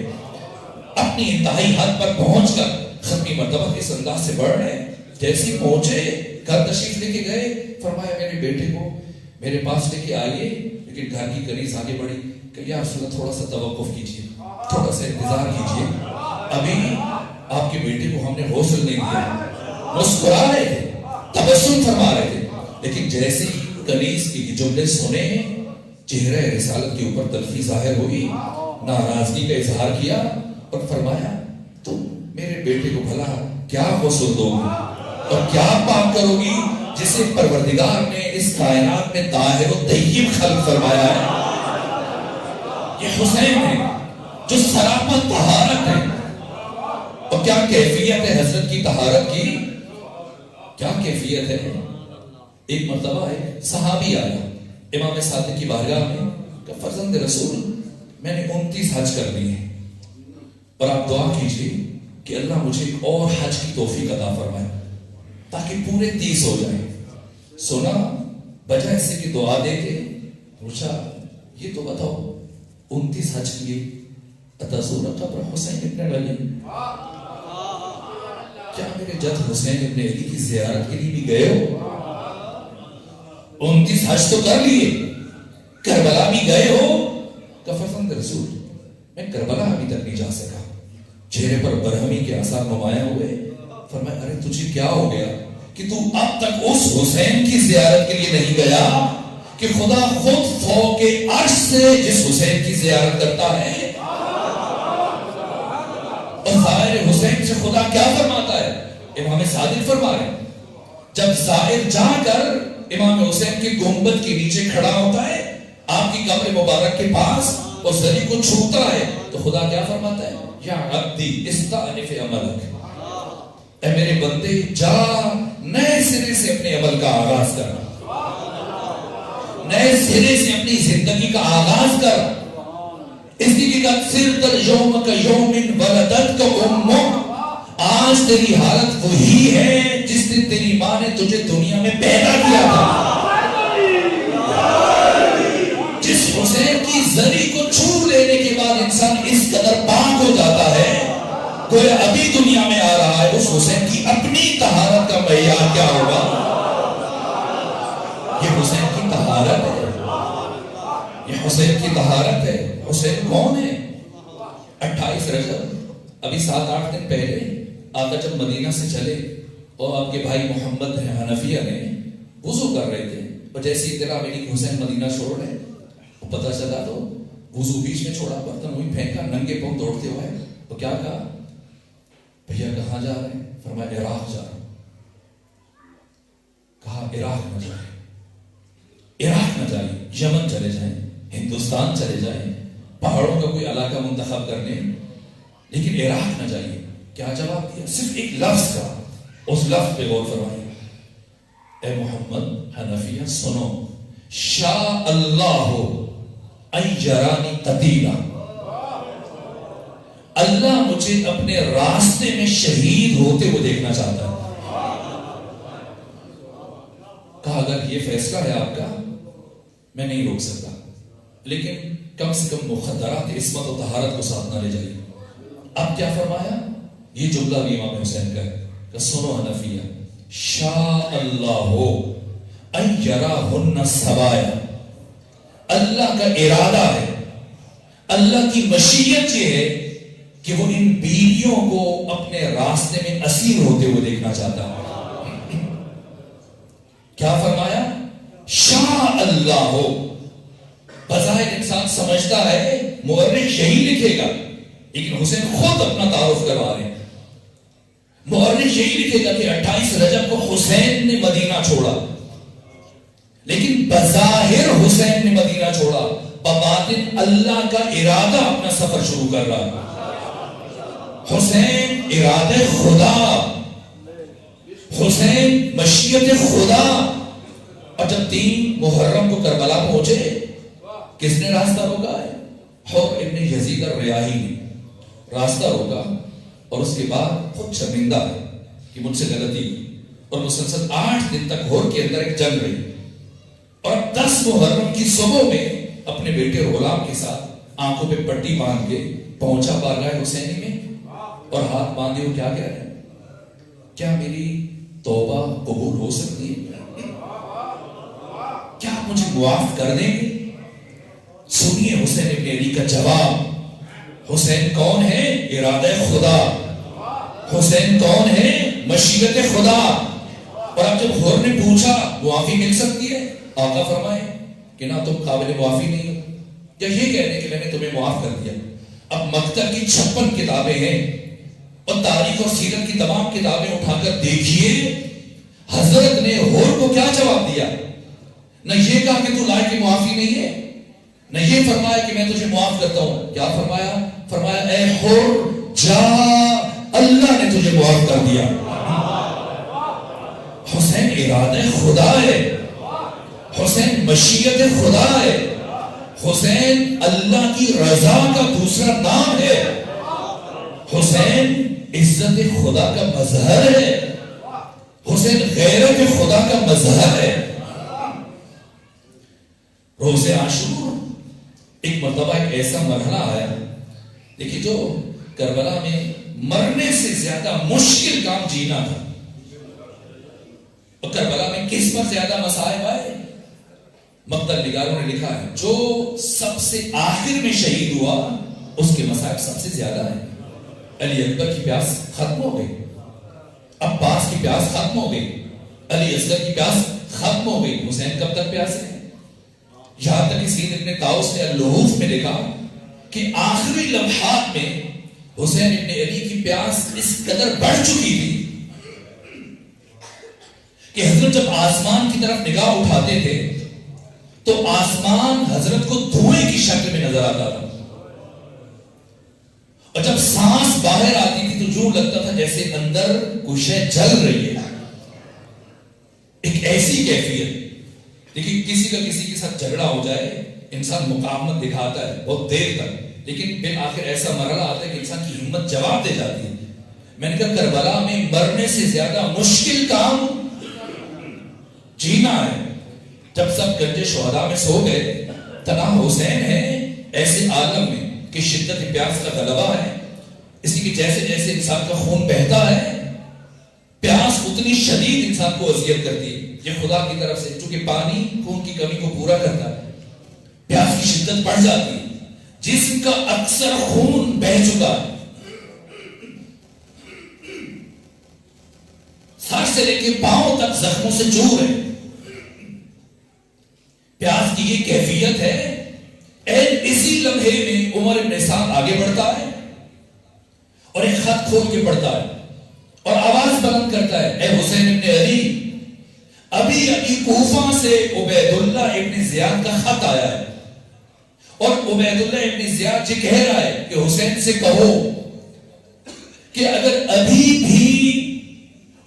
[SPEAKER 2] اپنی انتہائی حد پر پہنچ کر ختمی مرتبہ کے انداز سے بڑھ رہے ہیں. جیسے پہنچے گھر تشریف لے کے گئے، فرمایا میرے بیٹے کو میرے پاس لے کے آئیے. لیکن گھر کی کنیز آگے بڑھی کہ یا رسول اللہ تھوڑا سا توقف کیجیے، تھوڑا سا انتظار کیجیے، ابھی آپ کے بیٹے کو ہم نے غسل نہیں دیا. مسکرا رہے تھے، تبسم فرما رہے تھے، لیکن جیسے کنیز کی جملے سنے چہرہ رسالت کے اوپر تلخی ظاہر ہوئی، ناراضگی کا اظہار کیا اور فرمایا تم میرے بیٹے کو بھلا کیا غسل دو گی اور کیا پاک کرو گی جسے پروردگار نے اس کائنات میں طاہر و طیب خلق فرمایا ہے. یہ حسین ہے جو سراپا طہارت ہے. اور کیا کیفیت ہے حضرت کی طہارت کی، کیا کیفیت ہے. ایک مرتبہ ایک صحابی آیا امام صادق کی بارگاہ میں کہ فرزند رسول میں نے 29 حج کر دی ہیں اور آپ دعا کیجئے کہ اللہ مجھے ایک اور حج کی توفیق عطا فرمائے تاکہ پورے 30 ہو جائیں. سنا بجائے سے کہ دعا دے کے پوچھا یہ تو بتاؤ 29 حج کیے اتزور قبر حسین ابن علی، کیا میرے جد حسین ابن علی کی زیارت کے لیے بھی گئے ہو؟ 29 حج تو کر لیے، کربلا بھی گئے ہو؟ کہ فرزند رسول میں کربلا ابھی تک نہیں جا سکا. چہرے پر برہمی کے آثار نمایاں ہوئے. فرمایا ارے تجھے کیا ہو گیا کہ تو اب تک اس حسین کی زیارت کے لیے نہیں گیا کہ خدا خود فوق عرش سے جس حسین کی زیارت کرتا ہے. اور زائر حسین سے خدا کیا فرماتا ہے؟ امام صادق فرما رہے ہیں جب زائر جا کر امام حسین کے گنبد کے نیچے کھڑا ہوتا ہے آپ کی قبر مبارک کے پاس اور زری کو چھوتا ہے تو خدا کیا فرماتا ہے؟ یا عبدی استعنف عملک، اے میرے بندے جا نئے سرے سے اپنے عمل کا آغاز کر، نئے سرے سے اپنی زندگی کا آغاز کر. اس لیے کہ صرف یوم کا یوم ولدت کا امک، آج تیری حالت وہی ہے جس دن تیری ماں نے تجھے دنیا میں پیدا کیا تھا. جس حسین کی زری کو چھو لینے کے بعد انسان اس قدر پاک ہو جاتا ہے گویا ابھی دنیا میں آ رہا ہے. اس حسین کی اپنی طہارت کا معیار کیا ہوگا؟ یہ حسین کی طہارت ہے، یہ حسین کی طہارت ہے. حسین کون ہے؟ 28 رجب ابھی 7-8 دن پہلے آقا جب مدینہ سے چلے اور آپ کے بھائی محمد حنفیہ نے وضو کر رہے تھے اور جیسی اطلاع ملی کہ حسین مدینہ چھوڑ رہے، پتہ چلا تو وضو بیچ میں چھوڑا، برتن وہیں پھینکا، ننگے پاؤں دوڑتے ہوئے. تو کیا کہا؟ بھیا کہاں جا رہے ہیں؟ فرمایا عراق جا رہے ہیں. کہا عراق نہ جائیں، عراق نہ جائیں، یمن چلے جائیں، ہندوستان چلے جائیں، پہاڑوں کا کوئی علاقہ منتخب کر لیں، لیکن عراق نہ جائیے. کیا جواب دیا؟ صرف ایک لفظ کا، اس لفظ پہ غور فرمائیے. اے محمد حنفیہ سنو، شاء اللہ ان یرانی قتیلا، اللہ مجھے اپنے راستے میں شہید ہوتے ہوئے دیکھنا چاہتا ہے. کہا اگر یہ فیصلہ ہے آپ کا میں نہیں روک سکتا، لیکن کم سے کم مخدرات عصمت و طہارت کو ساتھ نہ لے جائیے. اب کیا فرمایا؟ یہ جملہ بھی امام حسین کا ہے کہ سنو حنفیہ، شاء اللہ ان یراہن سبایا، اللہ کا ارادہ ہے، اللہ کی مشیت یہ ہے کہ وہ ان بیویوں کو اپنے راستے میں اسیر ہوتے ہوئے دیکھنا چاہتا ہے۔ کیا فرمایا؟ شاء اللہ ہو۔ بظاہر انسان سمجھتا ہے مورخ یہی لکھے گا، لیکن حسین خود اپنا تعارف کروا رہے ہیں۔ مورخ یہی لکھے گا کہ 28 رجب کو حسین نے مدینہ چھوڑا، لیکن بظاہر حسین نے مدینہ چھوڑا، بباطن اللہ کا ارادہ اپنا سفر شروع کر رہا ہے۔ حسین ارادہ خدا، حسین مشیت خدا۔ اور جب 3 محرم کو کربلا پہنچے، کس نے راستہ روکا ہے؟ حر ابن یزید الریاحی نے راستہ روکا، اور اس کے بعد خود شرمندہ ہے کہ مجھ سے غلطی ہوئی، اور مسلسل 8 دن تک حر کے اندر ایک جنگ رہی، اور 10 محرم کی صبح میں اپنے بیٹے غلام کے ساتھ آنکھوں پہ پٹی باندھ کے پہنچا بارگاہ حسینی میں، اور ہاتھ باندھے وہ کیا کہہ رہے ہیں؟ کیا میری توبہ قبول ہو سکتی ہے؟ کیا آپ مجھے معاف کر دیں گے؟ سنیے حسین ابن علی کا جواب۔ حسین کون ہے؟ ارادہ خدا۔ حسین کون ہے؟ مشیت خدا۔ اور اب جب حر نے پوچھا معافی مل سکتی ہے، آقا فرمائے کہ نہ تم قابل معافی نہیں ہو، یا یہ کہنے کہ میں نے تمہیں معاف کر دیا۔ اب مکتب کی 56 کتابیں ہیں، اور تاریخ اور سیرت کی تمام کتابیں اٹھا کر دیکھیے حضرت نے حر کو کیا جواب دیا۔ نہ یہ کہا کہ تو لائق معافی نہیں ہے، نہ یہ فرمایا کہ میں تجھے معاف کرتا ہوں۔ کیا فرمایا؟ فرمایا اے حر جا، اللہ نے تجھے معاف کر دیا۔ حسین ارادہ خدا ہے، حسین مشیت خدا ہے، حسین اللہ کی رضا کا دوسرا نام ہے، حسین عزت خدا کا مظہر ہے، حسین غیرت خدا کا مظہر ہے۔ روز عاشور ایک مرتبہ ایک ایسا مرحلہ آیا، دیکھیے جو کربلا میں مرنے سے زیادہ مشکل کام جینا تھا، اور کربلا میں کس پر زیادہ مصائب آئے؟ مقتل نگاروں نے لکھا ہے جو سب سے آخر میں شہید ہوا اس کے مصائب سب سے زیادہ ہیں۔ علی اکبر کی پیاس ختم ہو گئی، عباس کی پیاس ختم ہو گئی، علی اصغر کی پیاس ختم ہو گئی، حسین کب تک پیاسے ہیں؟ یہاں تک کہ سید ابن طاؤس نے اللحوف میں لکھا کہ آخری لمحات میں حسین ابن علی کی پیاس اس قدر بڑھ چکی تھی کہ حضرت جب آسمان کی طرف نگاہ اٹھاتے تھے تو آسمان حضرت کو دھوئیں کی شکل میں نظر آتا تھا، اور جب سانس باہر آتی تھی تو جو لگتا تھا جیسے اندر کوئی شے جل رہی ہے، ایک ایسی کیفیت۔ لیکن کسی کا کسی کے ساتھ جھگڑا ہو جائے انسان مقاومت دکھاتا ہے بہت دیر تک، لیکن پھر آخر ایسا مرحلہ آتا ہے کہ انسان کی ہمت جواب دے جاتی ہے۔ میں نے کہا کربلا میں مرنے سے زیادہ مشکل کام جینا ہے۔ جب سب گنج شہداء میں سو گئے، تنہا حسین ہے ایسے عالم میں کہ شدت پیاس کا غلبہ ہے، اس لیے کہ جیسے جیسے انسان کا خون بہتا ہے پیاس اتنی شدید انسان کو اذیت کرتی ہے۔ یہ خدا کی طرف سے، چونکہ پانی خون کی کمی کو پورا کرتا ہے، پیاس کی شدت بڑھ جاتی ہے، جسم کا اکثر خون بہ چکا ہے، سر سے لے کے پاؤں تک زخموں سے چور ہے۔ پیاس کی یہ کیفیت ہے۔ اسی لمحے میں عمر ابن سعد آگے بڑھتا ہے اور ایک خط کھول کے پڑھتا ہے اور آواز بلند کرتا ہے، اے حسین ابن علی، ابھی کوفہ سے عبید اللہ ابن زیاد کا خط آیا ہے، اور عبید اللہ ابن زیاد یہ کہہ رہا ہے کہ حسین سے کہو کہ اگر ابھی بھی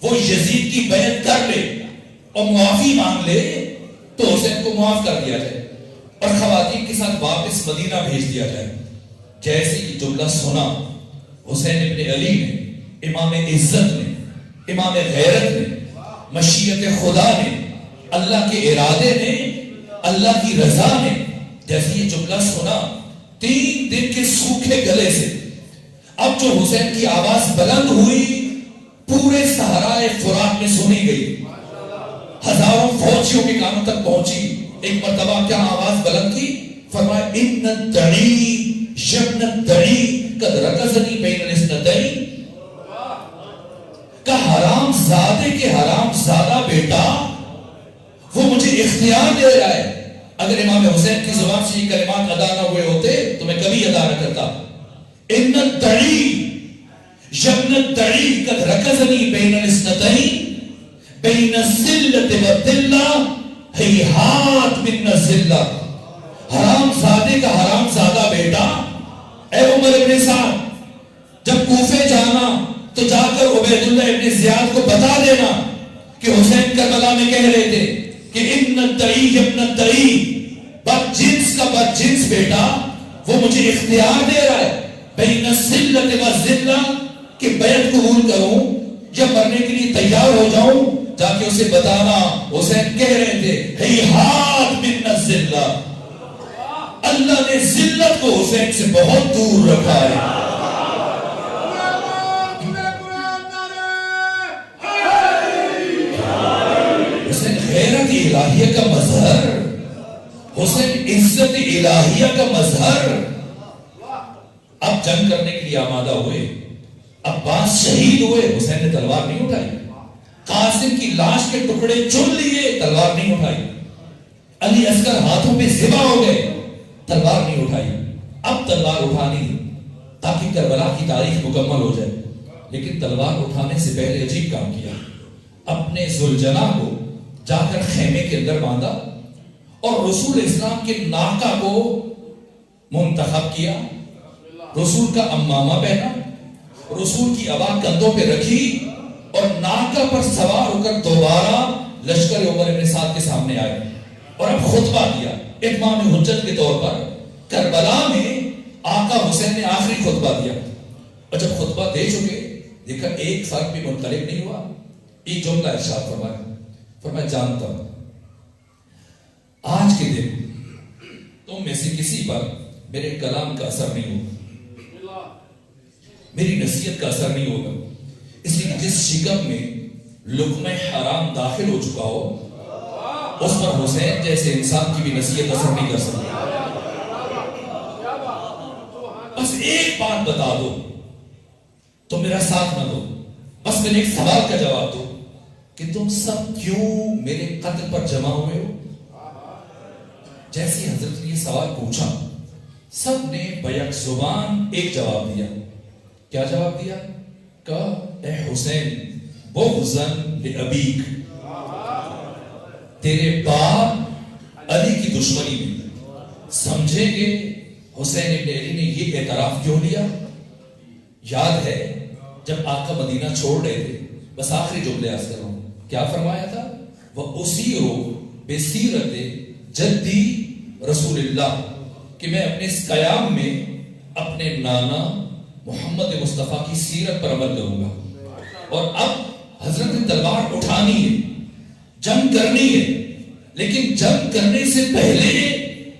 [SPEAKER 2] وہ یزید کی بیعت کر لے اور معافی مانگ لے تو حسین کو معاف کر دیا جائے اور خواتین کے ساتھ واپس مدینہ بھیج دیا جائے۔ جیسے یہ جملہ سنا حسین ابن علی نے، امام عزت نے، امام غیرت نے، مشیت خدا نے، اللہ کے ارادے نے، اللہ کی رضا نے، جیسے یہ جملہ سنا 3 دن کے سوکھے گلے سے اب جو حسین کی آواز بلند ہوئی پورے صحرائے فرات میں سنی گئی، ہزاروں فوجیوں کے کانوں تک پہنچی۔ ایک مرتبہ کیا آواز بلند کی؟ فرمایا ان الدعی یبن الدعی قد رکزنی بین الاثنتین، کہ حرام زادے کے حرام زادہ بیٹا وہ مجھے اختیار دے رہا ہے۔ اگر امام حسین کی زبان سے یہ کلمات ادا نہ ہوئے ہوتے تو میں کبھی ادا نہ کرتا۔ ان الدعی یبن الدعی قد رکزنی بین الاثنتین بین الذلۃ والذلہ ہیہات من الذلہ، حرام زادے کا حرام زادہ بیٹا، اے عمر ابن سعد جب کوفے جانا تو جا کر عبید اللہ ابن زیاد کو بتا دینا کہ حسین کربلا میں کہہ رہے تھے کہ ان الدعی ابن الدعی، بد جنس کا بد جنس بیٹا وہ مجھے اختیار دے رہا ہے بین الذلۃ والذلہ کہ بیعت قبول کروں یا مرنے کے لیے تیار ہو جاؤں۔ جا کے اسے بتانا حسین کہہ رہے تھے ہیہات من الذلہ، اللہ نے ذلت کو حسین سے بہت دور رکھا ہے۔ حسین غیرت الہیہ کا مظہر، حسین عزت الہیہ کا مظہر۔ اب جنگ کرنے کے لیے آمادہ ہوئے، عباس شہید ہوئے، حسین نے تلوار نہیں اٹھائی۔ قاسم کی لاش کے ٹکڑے چن لیے، تلوار نہیں اٹھائی۔ علی اصغر ہاتھوں پہ ذبح ہو گئے، تلوار نہیں اٹھائی۔ اب تلوار اٹھانی تاکہ کربلا کی تاریخ مکمل ہو جائے، لیکن تلوار اٹھانے سے پہلے عجیب کام کیا۔ اپنے ذوالجناح کو جا کر خیمے کے اندر باندھا اور رسول اسلام کے ناقہ کو منتخب کیا، رسول کا امامہ پہنا، رسول کی عبا کندھوں پہ رکھی اور ناقہ پر سوار ہو کر دوبارہ لشکر عمر ابن سعد کے سامنے آئے اور اب خطبہ دیا اتمام حجت کے طور پر۔ کربلا میں آقا حسین نے آخری خطبہ دیا اور جب خطبہ دے چکے دیکھا ایک فرق بھی منقلب نہیں ہوا۔ ایک جملہ ارشاد فرمایا، فرمایا جانتا ہوں آج کے دن تم میں سے کسی پر میرے کلام کا اثر نہیں ہوگا، میری نصیحت کا اثر نہیں ہوگا، اس لیے جس شکم میں لقمہ حرام داخل ہو چکا ہو اس پر حسین جیسے انسان کی بھی نصیحت اثر نہیں کر سکتی۔ بس ایک بات بتا دو، تم میرا ساتھ نہ دو، بس میرے ایک سوال کا جواب دو کہ تم سب کیوں میرے قتل پر جمع ہوئے ہو؟ جیسے حضرت نے یہ سوال پوچھا سب نے بیک زبان ایک جواب دیا۔ کیا جواب دیا؟ کہا اے حسین بغضاً لأبیک، تیرے باپ علی کی دشمنی میں۔ سمجھیں گے حسین ابن علی نے یہ اعتراف کیوں لیا؟ یاد ہے جب آقا مدینہ چھوڑ رہے تھے، بس آخری جملے عرض کر رہا ہوں، کیا فرمایا تھا؟ وَأُسِيرُ بِسِيرَةِ جَدِّي رسول اللہ، کہ میں اپنے اس قیام میں اپنے نانا محمد مصطفیٰ کی سیرت پر عمل کروں گا۔ اور اب حضرت نے تلوار اٹھانی ہے، جنگ کرنی ہے، لیکن جنگ کرنے سے پہلے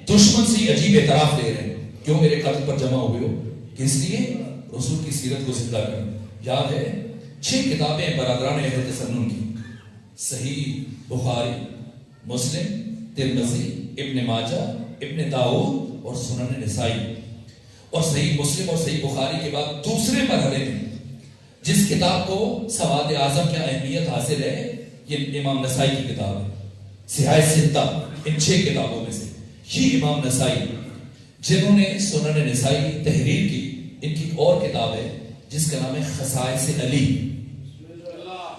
[SPEAKER 2] دشمن سے عجیب اعتراف لے رہے ہیں، کیوں میرے قتل پر جمع ہوئے ہو؟ کس لیے؟ رسول کی سیرت کو زندہ کرنا۔ یاد ہے 6 کتابیں برادران اہل تسنن کی، صحیح بخاری، مسلم، ترمذی، ابن ماجہ، ابن داؤد اور سنن نسائی۔ اور صحیح مسلم اور صحیح بخاری کے بعد دوسرے مرحلے میں جس کتاب کو سواد اعظم کی اہمیت حاصل ہے یہ امام نسائی کی کتاب ہے، صحاح ستہ، ان 6 کتابوں میں سے یہ امام نسائی جنہوں نے سنن نسائی تحریر کی، ان کی اور کتاب ہے جس کا نام ہے خصائص علی،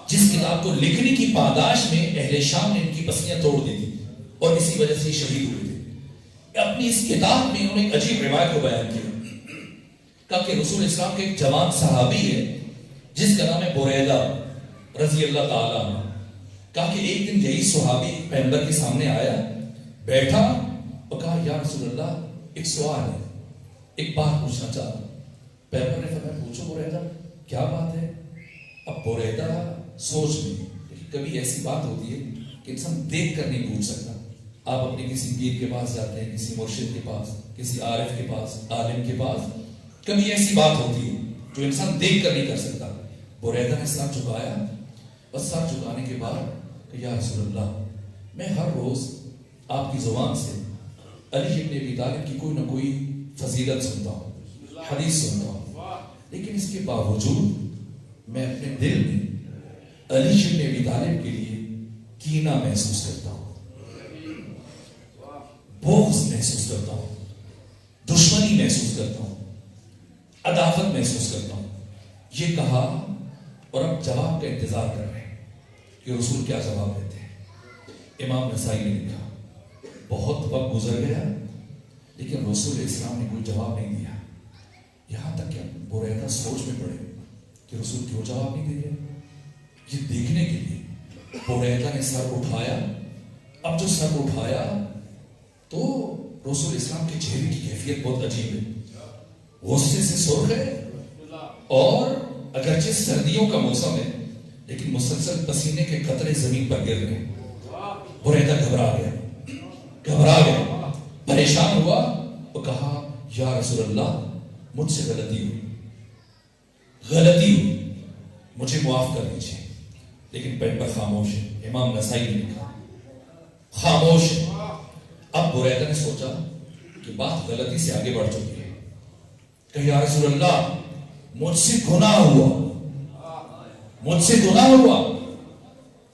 [SPEAKER 2] جس کتاب کو لکھنے کی پاداش میں اہل شام نے ان کی پسلیاں توڑ دی تھی اور اسی وجہ سے شہید ہوئے تھے۔ اپنی اس کتاب میں انہوں نے ایک عجیب روایت کو بیان کیا، کہا کہ رسول اسلام کے ایک جوان صحابی ہے جس کا نام ہے بریدہ رضی اللہ تعالیٰ عنہ۔ کہا کہ ایک دن یہی صحابی پیغمبر کے سامنے آیا، بیٹھا اور کہا یا رسول اللہ ایک سوال ہے، ایک بات پوچھنا چاہتا ہوں۔ پیغمبر نے فرمایا پوچھو بریدہ، کیا بات ہے؟ اب بریدہ سوچ میں، لیکن کبھی ایسی بات ہوتی ہے کہ انسان دیکھ کر نہیں پوچھ سکتا۔ آپ اپنے کسی پیر کے پاس جاتے ہیں، کسی مرشد کے پاس، کسی عارف کے پاس، عالم کے پاس، کبھی ایسی بات ہوتی ہے جو انسان دیکھ کر نہیں کر سکتا. بریدہ نے سر جھکایا، بس سر جھکانے کے بعد کہ یا رسول اللہ میں ہر روز آپ کی زبان سے علی ابن ابی طالب کی کوئی نہ کوئی فضیلت سنتا ہوں، حدیث سنتا ہوں، لیکن اس کے باوجود میں اپنے دل میں علی ابن ابی طالب کے لیے کینہ محسوس کرتا ہوں، بغض محسوس کرتا ہوں، دشمنی محسوس کرتا ہوں، عداوت محسوس کرتا ہوں. یہ کہا اور اب جواب کا انتظار کر رہے ہیں کہ رسول کیا جواب دیتے ہیں. امام نسائی نے لکھا بہت وقت گزر گیا لیکن رسول اسلام نے کوئی جواب نہیں دیا. یہاں تک کہ بریدہ سوچ میں پڑے کہ رسول کیوں جواب نہیں دے رہے. یہ دیکھنے کے لیے بریدہ نے سر اٹھایا. اب جو سر اٹھایا تو رسول اسلام کے چہرے کی کیفیت بہت عجیب ہے. غصے سے سرخ ہے اور اگرچہ سردیوں کا موسم ہے لیکن مسلسل پسینے کے قطرے زمین پر گر رہے ہیں. بریدہ گھبرا گیا، پریشان ہوا. وہ کہا یا رسول اللہ مجھ سے غلطی ہوئی، مجھے معاف کر دیجیے. لیکن پیغمبر خاموش ہے. امام نسائی نے لکھا خاموش ہے. اب بریدہ نے سوچا کہ بات غلطی سے آگے بڑھ چکی ہے کہ یا رسول اللہ مجھ سے گناہ ہوا،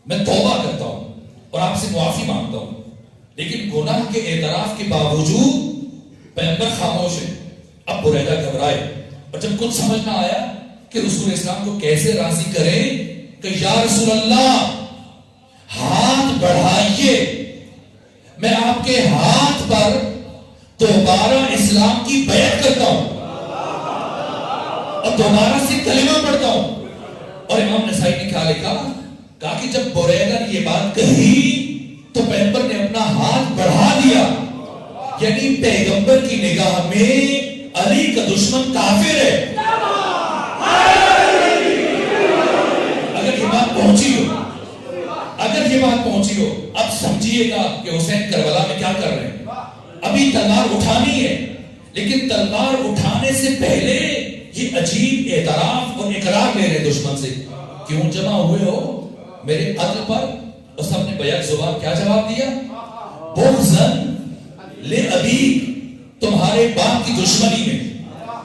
[SPEAKER 2] میں توبہ کرتا ہوں اور آپ سے معافی مانگتا ہوں. لیکن گناہ کے اعتراف کے باوجود پیغمبر خاموش ہے. اب بریدہ گھبرائے اور جب کچھ سمجھ نہ آیا کہ رسول اسلام کو کیسے راضی کریں کہ یا رسول اللہ ہاتھ بڑھائیے، میں آپ کے ہاتھ پر دوبارہ اسلام کی بیعت کرتا ہوں اور دوبارہ سے کلمہ پڑھتا ہوں. اور امام نسائی نے کیا لکھا؟ کہا کہ جب بریدہ نے یہ بات کہی تو پیغمبر نے اپنا ہاتھ بڑھا دیا. یعنی پیغمبر کی نگاہ میں علی کا دشمن کافر ہے. اگر یہ بات پہنچی ہو اب سمجھیے گا کہ حسین کربلا میں کیا کر رہے ہیں. ابھی تلوار اٹھانی ہے لیکن تلوار اٹھانے سے پہلے یہ عجیب اعتراف اور اقرار لے رہے دشمن سے. کیوں جمع ہوئے ہو میرے قتل پر؟ اور سب نے بیک زبان کیا جواب دیا؟ بغضاً لأبیک، تمہارے باپ کی دشمنی میں،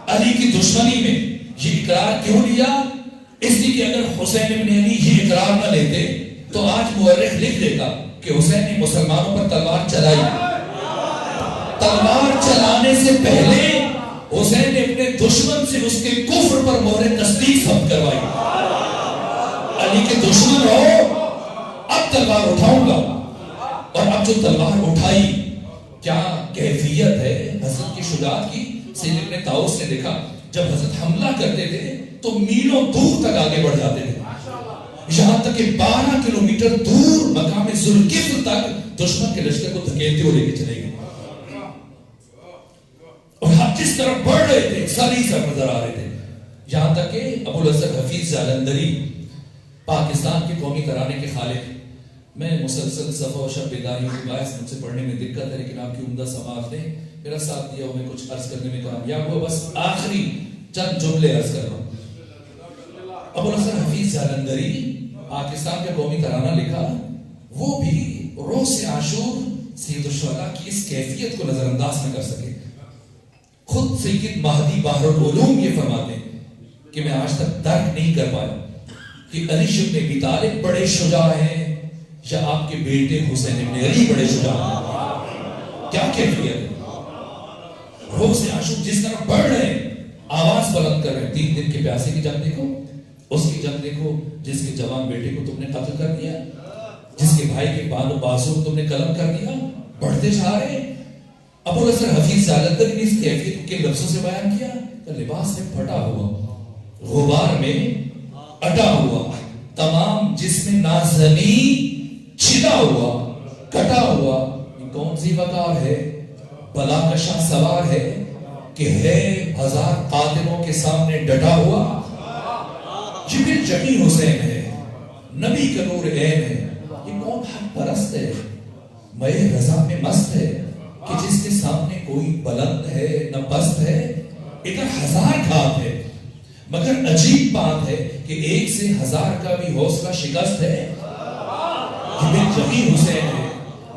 [SPEAKER 2] علی کی دشمنی میں یہ اقرار کیوں لیا؟ اس لیے کہ اگر حسین ابن علی یہ اقرار نہ لیتے تو آج مورخ لکھ دیتا کہ حسین نے مسلمانوں پر تلوار چلائی. تلوار چلانے سے پہلے حسین نے اپنے دشمن سے اس کے کفر پر مہر تصدیق ثبت کروائی. علی کے دشمن ہو، اب تلوار اٹھاؤں گا. اور اب جو تلوار اٹھائی کیا کیفیت ہے حضرت کی شجاعت کی. سید ابن طاؤس نے دیکھا جب حضرت حملہ کرتے تھے تو میلوں دور تک آگے بڑھ جاتے تھے، یہاں تک کہ 12 کلومیٹر دور مقام ذوالکفل تک دشمن کے لشکر کو دھکیلتے ہوئے لے کے چلے گئے. اور ہم جس طرح بڑھ رہے تھے ساری سر نظر آ رہے تھے. یہاں تک کہ ابو الاسد حفیظ جالندری پاکستان کے قومی ترانے کے خالق، میں مسلسل صفحہ و شب بیداری کی باعث مجھ سے پڑھنے میں دقت ہے لیکن آپ کی عمدہ سماعت نے میرا ساتھ دیا اور میں کچھ عرض کرنے میں کامیاب ہوا. بس آخری چند جملے عرض کر رہا ہوں. ابو الاسد حفیظ جالندری پاکستان کے قومی ترانہ لکھا، وہ بھی روز عاشور سید الشہداء کی اس کیفیت کو نظر انداز نہ کر سکے. خود سید مہدی بحر العلوم یہ فرماتے ہیں کہ میں آج تک درک نہیں کر پایا کہ علی ابن ابی طالب بڑے شجاع ہیں یا آپ کے بیٹے حسین ابن علی بڑے شجاع ہیں. کیا کیفیت ہے؟ روز عاشور جس طرح بڑھ رہے ہیں، آواز بلند کر رہے ہیں. 3 دن کے پیاسے کی جنگ دیکھو، اس کی جنگ دیکھو جس کے جوان بیٹے کو تم نے قتل کر دیا، جس کے بھائی کے بال و بازو کو تم نے قلم کر دیا. بڑھتے جا رہے ہیں. ابو الاسد حفیظ جالندری نے اس کیفیت کے لفظوں سے بیان کیا کہ لباس میں پھٹا ہوا، غبار میں اٹا ہوا، تمام جسم نازنی چھدا ہوا، کٹا ہوا. یہ کون سی وقار ہے، بلا کا شاہ سوار ہے کہ ہے 1000 قاتلوں کے سامنے ڈٹا ہوا. جبریل جمی حسین ہے، نبی کا نور عین ہے. یہ کون حق پرست ہے، میں رضا میں مست ہے کہ جس کے سامنے کوئی بلند ہے نہ پست ہے. ادھر 1000 گھات ہے، مگر عجیب بات ہے کہ 1 سے 1000 کا بھی حوصلہ شکست ہے. یہ بن حسین ہے,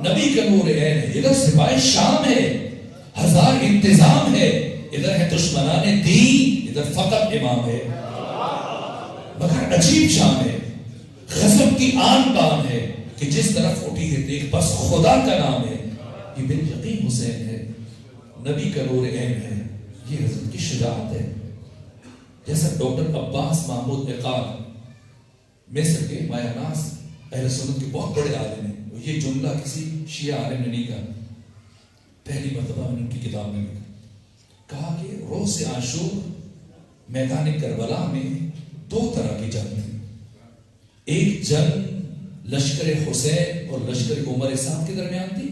[SPEAKER 2] نبی کا نور عین ہے. ادھر سپاہی شام ہے, 1000 انتظام ہے. ادھر ہے دشمنان دین, ادھر فقط امام ہے. مگر عجیب شام ہے, غضب کی آن بان ہے کہ جس طرف اٹھی ہے دیکھ بس خدا کا نام ہے. یہ بن یقین حسین ہے, نبی کا نور عین ہے. یہ حضرت کی شجاعت ہے. جیسا ڈاکٹر عباس محمود اقال مصر کے مایہ ناز اہل سنت کے بہت بڑے عالم ہیں. یہ جملہ کسی شیعہ عالم نے نہیں کہا, پہلی مرتبہ میں نے ان کی کتاب میں کہا کہ روز عاشور میدان کربلا میں 2 طرح کی جنگ تھی. ایک جنگ لشکر حسین اور لشکر عمر سعد کے درمیان تھی,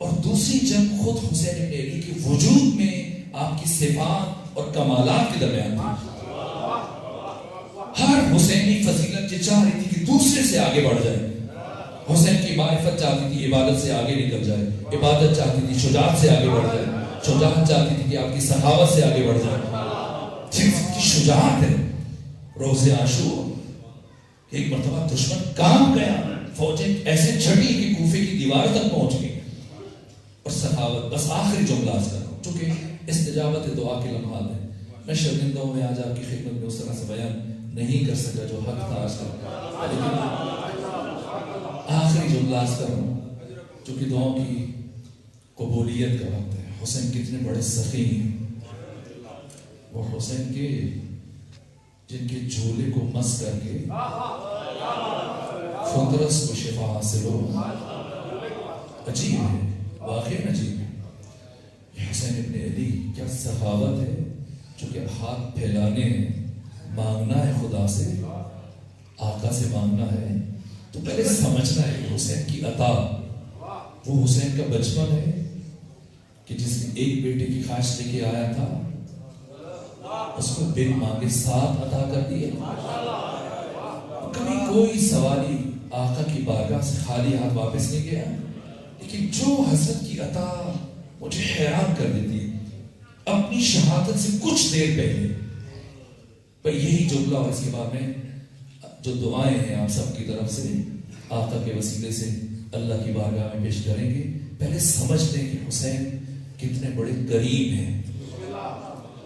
[SPEAKER 2] اور دوسری جنگ خود حسین ابن علی کے وجود میں آپ کی صفات اور کمالات کے درمیان تھی. ہر حسینی فضیلت یہ چاہ رہی تھی کہ دوسرے سے آگے بڑھ جائے. حسین کی معرفت چاہتی تھی عبادت سے آگے نکل جائے, عبادت چاہتی تھی شجاعت سے آگے بڑھ جائے, شجاعت چاہتی تھی کہ آپ کی سخاوت سے آگے بڑھ جائے. جس کی شجاعت ہے روز عاشور. ایک مرتبہ دشمن کام گیا, فوجیں ایسے چھٹی کہ کوفے کی دیوار تک پہنچ گئی. اور سخاوت, بس آخری جملہ عرض کر رہا ہوں چونکہ استجابت دعا کے لمحات ہیں. میں شرمندہ ہوں, میں آج آپ کی خدمت میں اس طرح سے بیان نہیں کر سکا جو حق تھا عرض کر, لیکن آخری جملہ عرض کر رہا ہوں چونکہ دعاؤں کی قبولیت کا وقت ہے. حسین کتنے بڑے سخی ہیں. وہ حسین کے جن کے جھولے کو مس کر کے فطرس کو شفا حاصل ہو. عجیب ہے, واقعی عجیب ہے. یہ حسین ابن علی کیا سخاوت ہے, چونکہ ہاتھ پھیلانے ہیں, مانگنا ہے خدا سے, آقا سے مانگنا ہے, تو پہلے سمجھنا ہے کہ حسین کی عطا وہ حسین کا بچپن ہے کہ جس نے ایک بیٹے کی خواہش لے کے آیا تھا, اس کو بن مانگے 7 عطا کر دیے. کبھی کوئی سوالی آقا کی بارگاہ سے خالی ہاتھ واپس نہیں گیا. لیکن جو حضرت کی عطا مجھے حیران کر دیتی ہے, اپنی شہادت سے کچھ دیر پہلے پر یہی جملہ, اور اس کے بعد میں جو دعائیں ہیں آپ سب کی طرف سے آقا کے وسیلے سے اللہ کی بارگاہ میں پیش کریں گے. پہلے سمجھ لیں کہ حسین کتنے بڑے کریم ہیں,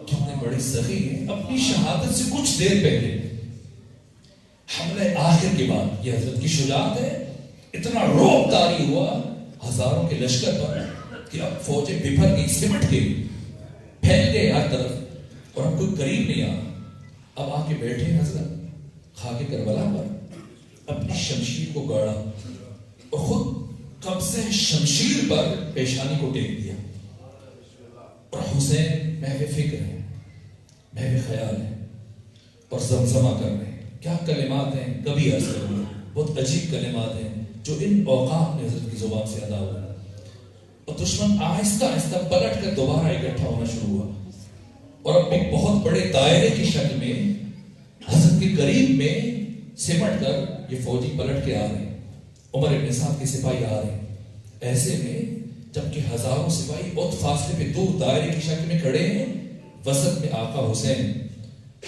[SPEAKER 2] کتنے بڑے سخی ہیں. اپنی شہادت سے کچھ دیر پہلے حملے آخر کے بعد یہ حضرت کی شجاعت ہے. اتنا روب طاری ہوا ہزاروں کے لشکر پر کہ اب فوجیں بپھر گئی, سمٹ گئی, پھیل گئے ہر طرف, اور اب کوئی قریب نہیں آ. اب آ کے بیٹھے حضرت خاک کربلا پر, اپنی شمشیر کو گاڑا اور خود قبضہ شمشیر پر پیشانی کو ٹیک دیا. اور حسین محو فکر ہے, محو خیال ہے, اور زمزمہ کر رہے ہیں. کیا کلمات ہیں, کبھی عرض کروں, بہت عجیب کلمات ہیں جو ان اوقات میں حضرت کی زبان سے ادا ہوا. اور دشمن آہستہ آہستہ پلٹ کر دوبارہ اکٹھا ہونا شروع ہوا, اور اب ایک بہت بڑے دائرے کی شکل میں حضرت کے قریب میں سمٹ کر یہ فوجی پلٹ کے آ رہے ہیں. عمر ابن سعد کے سپاہی آ رہے ہیں. ایسے میں جبکہ ہزاروں سپاہی بہت فاصلے پہ دور دائرے کی شکل میں کھڑے ہیں, وسط میں آقا حسین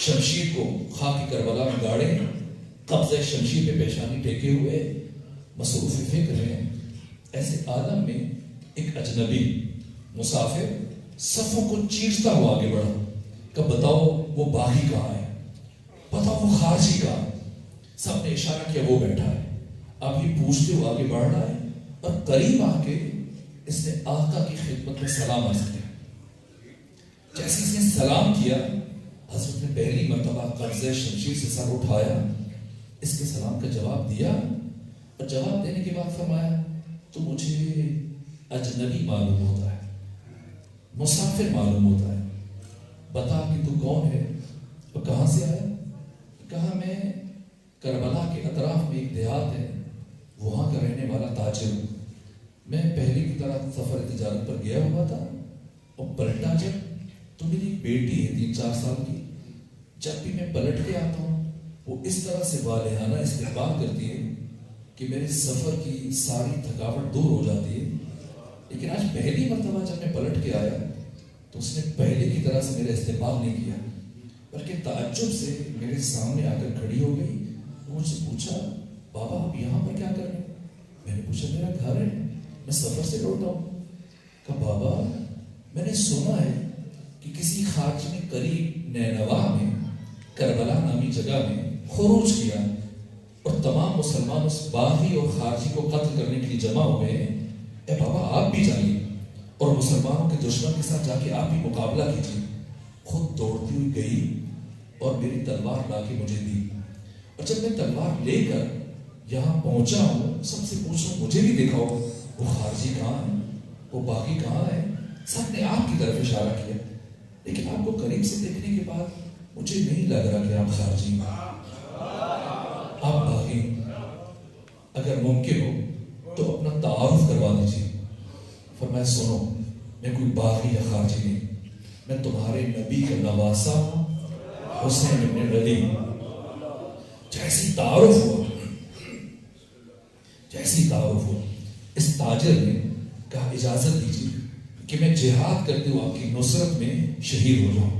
[SPEAKER 2] شمشیر کو خاک کربلا میں گاڑے, قبضہ شمشیر پہ پیشانی ٹیکے ہوئے مصروف فکر ہیں. ایسے عالم میں ایک اجنبی مسافر صفوں کو چیرتا ہوا آگے بڑھا کہ بتاؤ وہ باغی کہاں ہے, بتاؤ وہ خارجی کہاں ہے. سب نے اشارہ کیا وہ بیٹھا ہے. اب یہ پوچھتے ہوئے آگے بڑھ رہا ہے, اور قریب آ کے اس نے آقا کی خدمت میں سلام عرض کیا. جیسے اس نے سلام کیا, حضرت نے پہلی مرتبہ قبضہ شمشیر سے سر اٹھایا, اس کے سلام کا جواب دیا, اور جواب دینے کے بعد فرمایا تو مجھے اجنبی معلوم ہوتا ہے, مسافر معلوم ہوتا ہے, بتا کہ تو کون ہے اور کہاں سے آیا. کہا میں کربلا کے اطراف میں ایک دیہات ہے, وہاں کا رہنے والا تاجر ہوں. میں پہلے کی طرح سفر تجارت پر گیا ہوا تھا, اور پلٹا جب تو میری ایک بیٹی ہے 3-4 سال کی. جب بھی میں پلٹ کے آتا ہوں وہ اس طرح سے والہانہ استقبال کرتی ہے کہ میرے سفر کی ساری تھکاوٹ دور ہو جاتی ہے. لیکن آج پہلی مرتبہ جب میں پلٹ کے آیا تو اس نے پہلے کی طرح سے میرا استقبال نہیں کیا. بلکہ تعجب سے میرے سامنے آ کر کھڑی ہو گئی. مجھ سے پوچھا بابا آپ یہاں پر کیا کر رہے ہیں؟ میں نے پوچھا میرا گھر ہے, میں سفر سے لوٹا ہوں. کہا بابا میں نے سنا ہے کہ کسی خارجی نے قریب نینوا میں کربلا نامی جگہ میں خروج کیا اور تمام مسلمان اس باغی اور خارجی کو قتل کرنے کے لیے جمع ہوئے ہیں. اے بابا آپ بھی جائیے اور مسلمانوں کے دشمن کے ساتھ جا کے آپ بھی مقابلہ کیجیے. خود دوڑتی ہوئی گئی اور میری تلوار لا کے مجھے دی. اور جب میں تلوار لے کر یہاں پہنچا ہوں, سب سے پوچھوں مجھے بھی دکھاؤ وہ خارجی کہاں ہے, وہ باغی کہاں ہے. سب نے آپ کی طرف اشارہ کیا, لیکن آپ کو قریب سے دیکھنے کے بعد مجھے نہیں لگ رہا کہ آپ خارجی ہیں, آپ باغی. اگر ممکن ہو تو اپنا تعارف کروا دیجیے. فرمایا سنو میں کوئی باغی یا خارجی نہیں, میں تمہارے نبی کا نواسا ہوں حسین ابن علی. جیسی تعارف ہوا اس تاجر نے کہا اجازت دیجیے کہ میں جہاد کرتے ہوئے آپ کی نصرت میں شہید ہو جاؤں,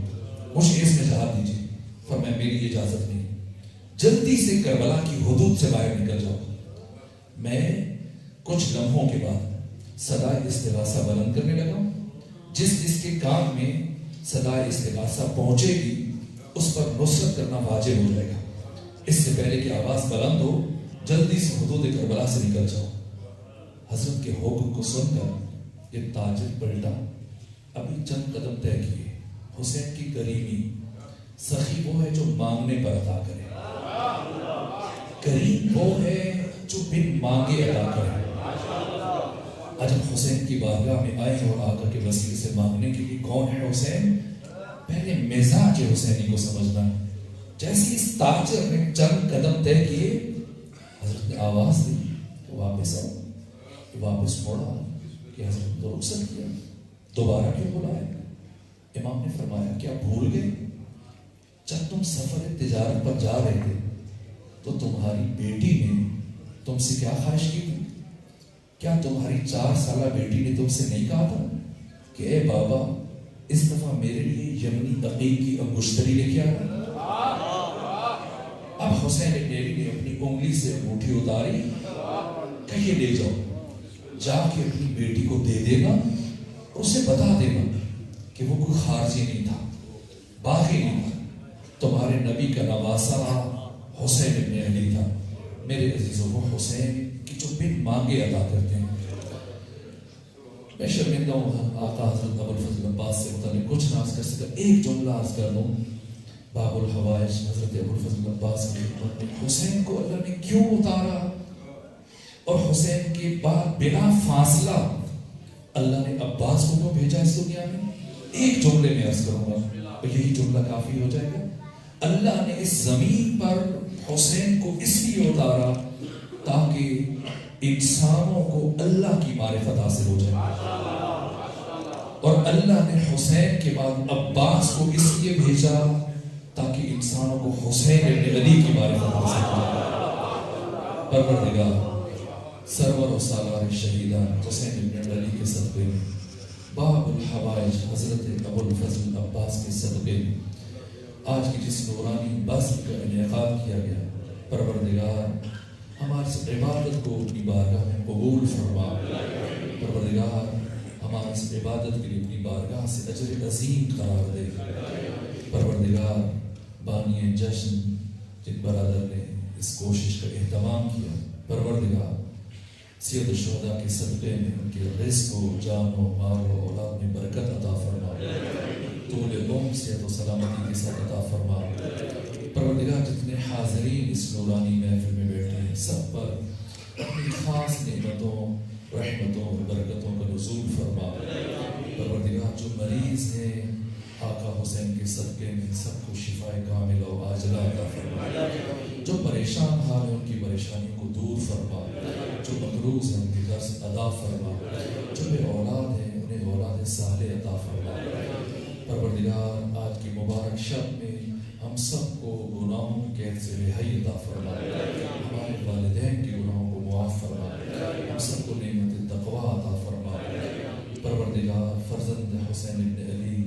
[SPEAKER 2] مجھے اس میں جہاد دیجیے. فرمایا میری اجازت نہیں, جلدی سے کربلا کی حدود سے باہر نکل جاؤ. میں کچھ لمحوں کے بعد صدائے استغاثہ بلند کرنے لگا. جس کے کان میں صدائے استغاثہ پہنچے گی اس پر نصرت کرنا واجب ہو جائے گا. اس سے پہلے کہ آواز بلند ہو جلدی سے حدود کربلا سے نکل جاؤ. حضرت کے حکم کو سن کر یہ تاجر پلٹا. ابھی چند قدم طے کیے. حسین کی کریمی سخی وہ ہے جو مانگنے پر عطا کرے, کریم وہ ہے جو بن مانگے عطا کرے. جب حسین کی بارگاہ میں آئے اور آقا کے وسیلے سے مانگنے کے لیے کون ہے حسین, پہلے مزاج حسینی کو سمجھنا. جیسے اس تاجر نے چند قدم طے کیے حضرت نے آواز دی کہ واپس آؤ. واپس موڑا کہ حضرت تو رخصت کیا, دوبارہ کیوں بلایا؟ امام نے فرمایا کیا بھول گئے جب تم سفر تجارت پر جا رہے تھے تو تمہاری بیٹی نے تم سے کیا خواہش کی تھی؟ کیا تمہاری 4 سالہ بیٹی نے تم سے نہیں کہا تھا کہ اے بابا اس دفعہ میرے لیے یمنی عقیق کی انگشتری لے کے آنا؟ اب حسین ابن علی نے اپنی انگلی سے انگوٹھی اتاری, کہ یہ لے جاؤ, جا کے اپنی بیٹی کو دے دینا, اسے بتا دینا کہ وہ کوئی خارجی نہیں تھا, باغی نہیں تھا, تمہارے نبی کا نواسا حسین ابن علی تھا. میرے عزیزوں وہ حسین کی جو بن مانگے عطا کرتے ہیں. میں شرمندہ ہوں آقا حضرت ابو الفضل عباس سے متعلق کچھ نہ عرض کر سکتا, ایک جملہ عرض کر دوں. باب الحوائج حضرت ابو الفضل عباس کی خدمت میں حسین کو اللہ نے کیوں اتارا اور حسین کے بعد بلا فاصلہ اللہ نے عباس کو کیوں بھیجا اس دنیا میں, ایک جملے میں عرض کروں گا اور یہی جملہ کافی ہو جائے گا. اللہ نے اس زمین پر حسین کو اس لیے اتارا تاکہ انسانوں کو اللہ کی معرفت حاصل ہو جائے, اور اللہ نے حسین کے بعد عباس کو اس لیے بھیجا تاکہ انسانوں کو حسین ابن علی کی معرفت حاصل ہو جائے. پروردگار سرور و سالار شہیدان حسین ابن علی کے صدقے میں, باب الحوائج حضرت ابو الفضل عباس کے صدقے میں آج کی جس نورانی بزم کا انعقاد کیا گیا, پروردگار ہماری اس عبادت کو اپنی بارگاہ میں قبول فرما. پروردگار ہماری اس عبادت کے لیے اپنی بارگاہ سے اجر عظیم قرار دے. پروردگار بانی جشن جن برادر نے اس کوشش کا اہتمام کیا, پروردگار سید الشہداء کے صدقے میں ان کے رزق و جان و مال و اولاد میں برکت عطا فرما, طول عمر صحت و سلامتی کے ساتھ عطا فرما. پروردگار جتنے حاضرین اس نورانی محفل میں بیٹھے ہیں سب پر اپنی خاص نعمتوں رحمتوں و برکتوں کا نزول فرما. پروردگار جو مریض ہیں آقا حسین کے صدقے میں سب کو شفائے کاملہ و عاجلہ عطا فرما. جو پریشان حال ہیں ان کی پریشانیوں کو دور فرما. جو مقروض ہیں ان کے قرض ادا فرما. جو بے اولاد ہیں انہیں اولاد صالح عطا فرما. پروردگار آج کی مبارک شب میں ہم سب کو گناہوں کی قید سے رہائی عطا فرما. ہمارے والدین کے گناہوں کو معاف فرما. ہم سب کو نعمت تقویٰ عطا فرما. پروردگار فرزند حسین ابن علی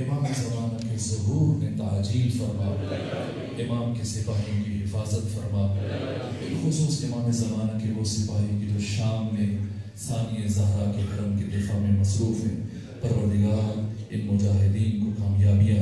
[SPEAKER 2] امام زمانہ کے ظہور نے تعجیل فرما، امام کے سپاہیوں کی حفاظت فرما، بالخصوص امام زمانہ کے وہ سپاہی کی جو شام میں ثانیہ زہرا کے حرم کے دفاع میں مصروف ہیں، پروردگار ان مجاہدین کو کامیابیاں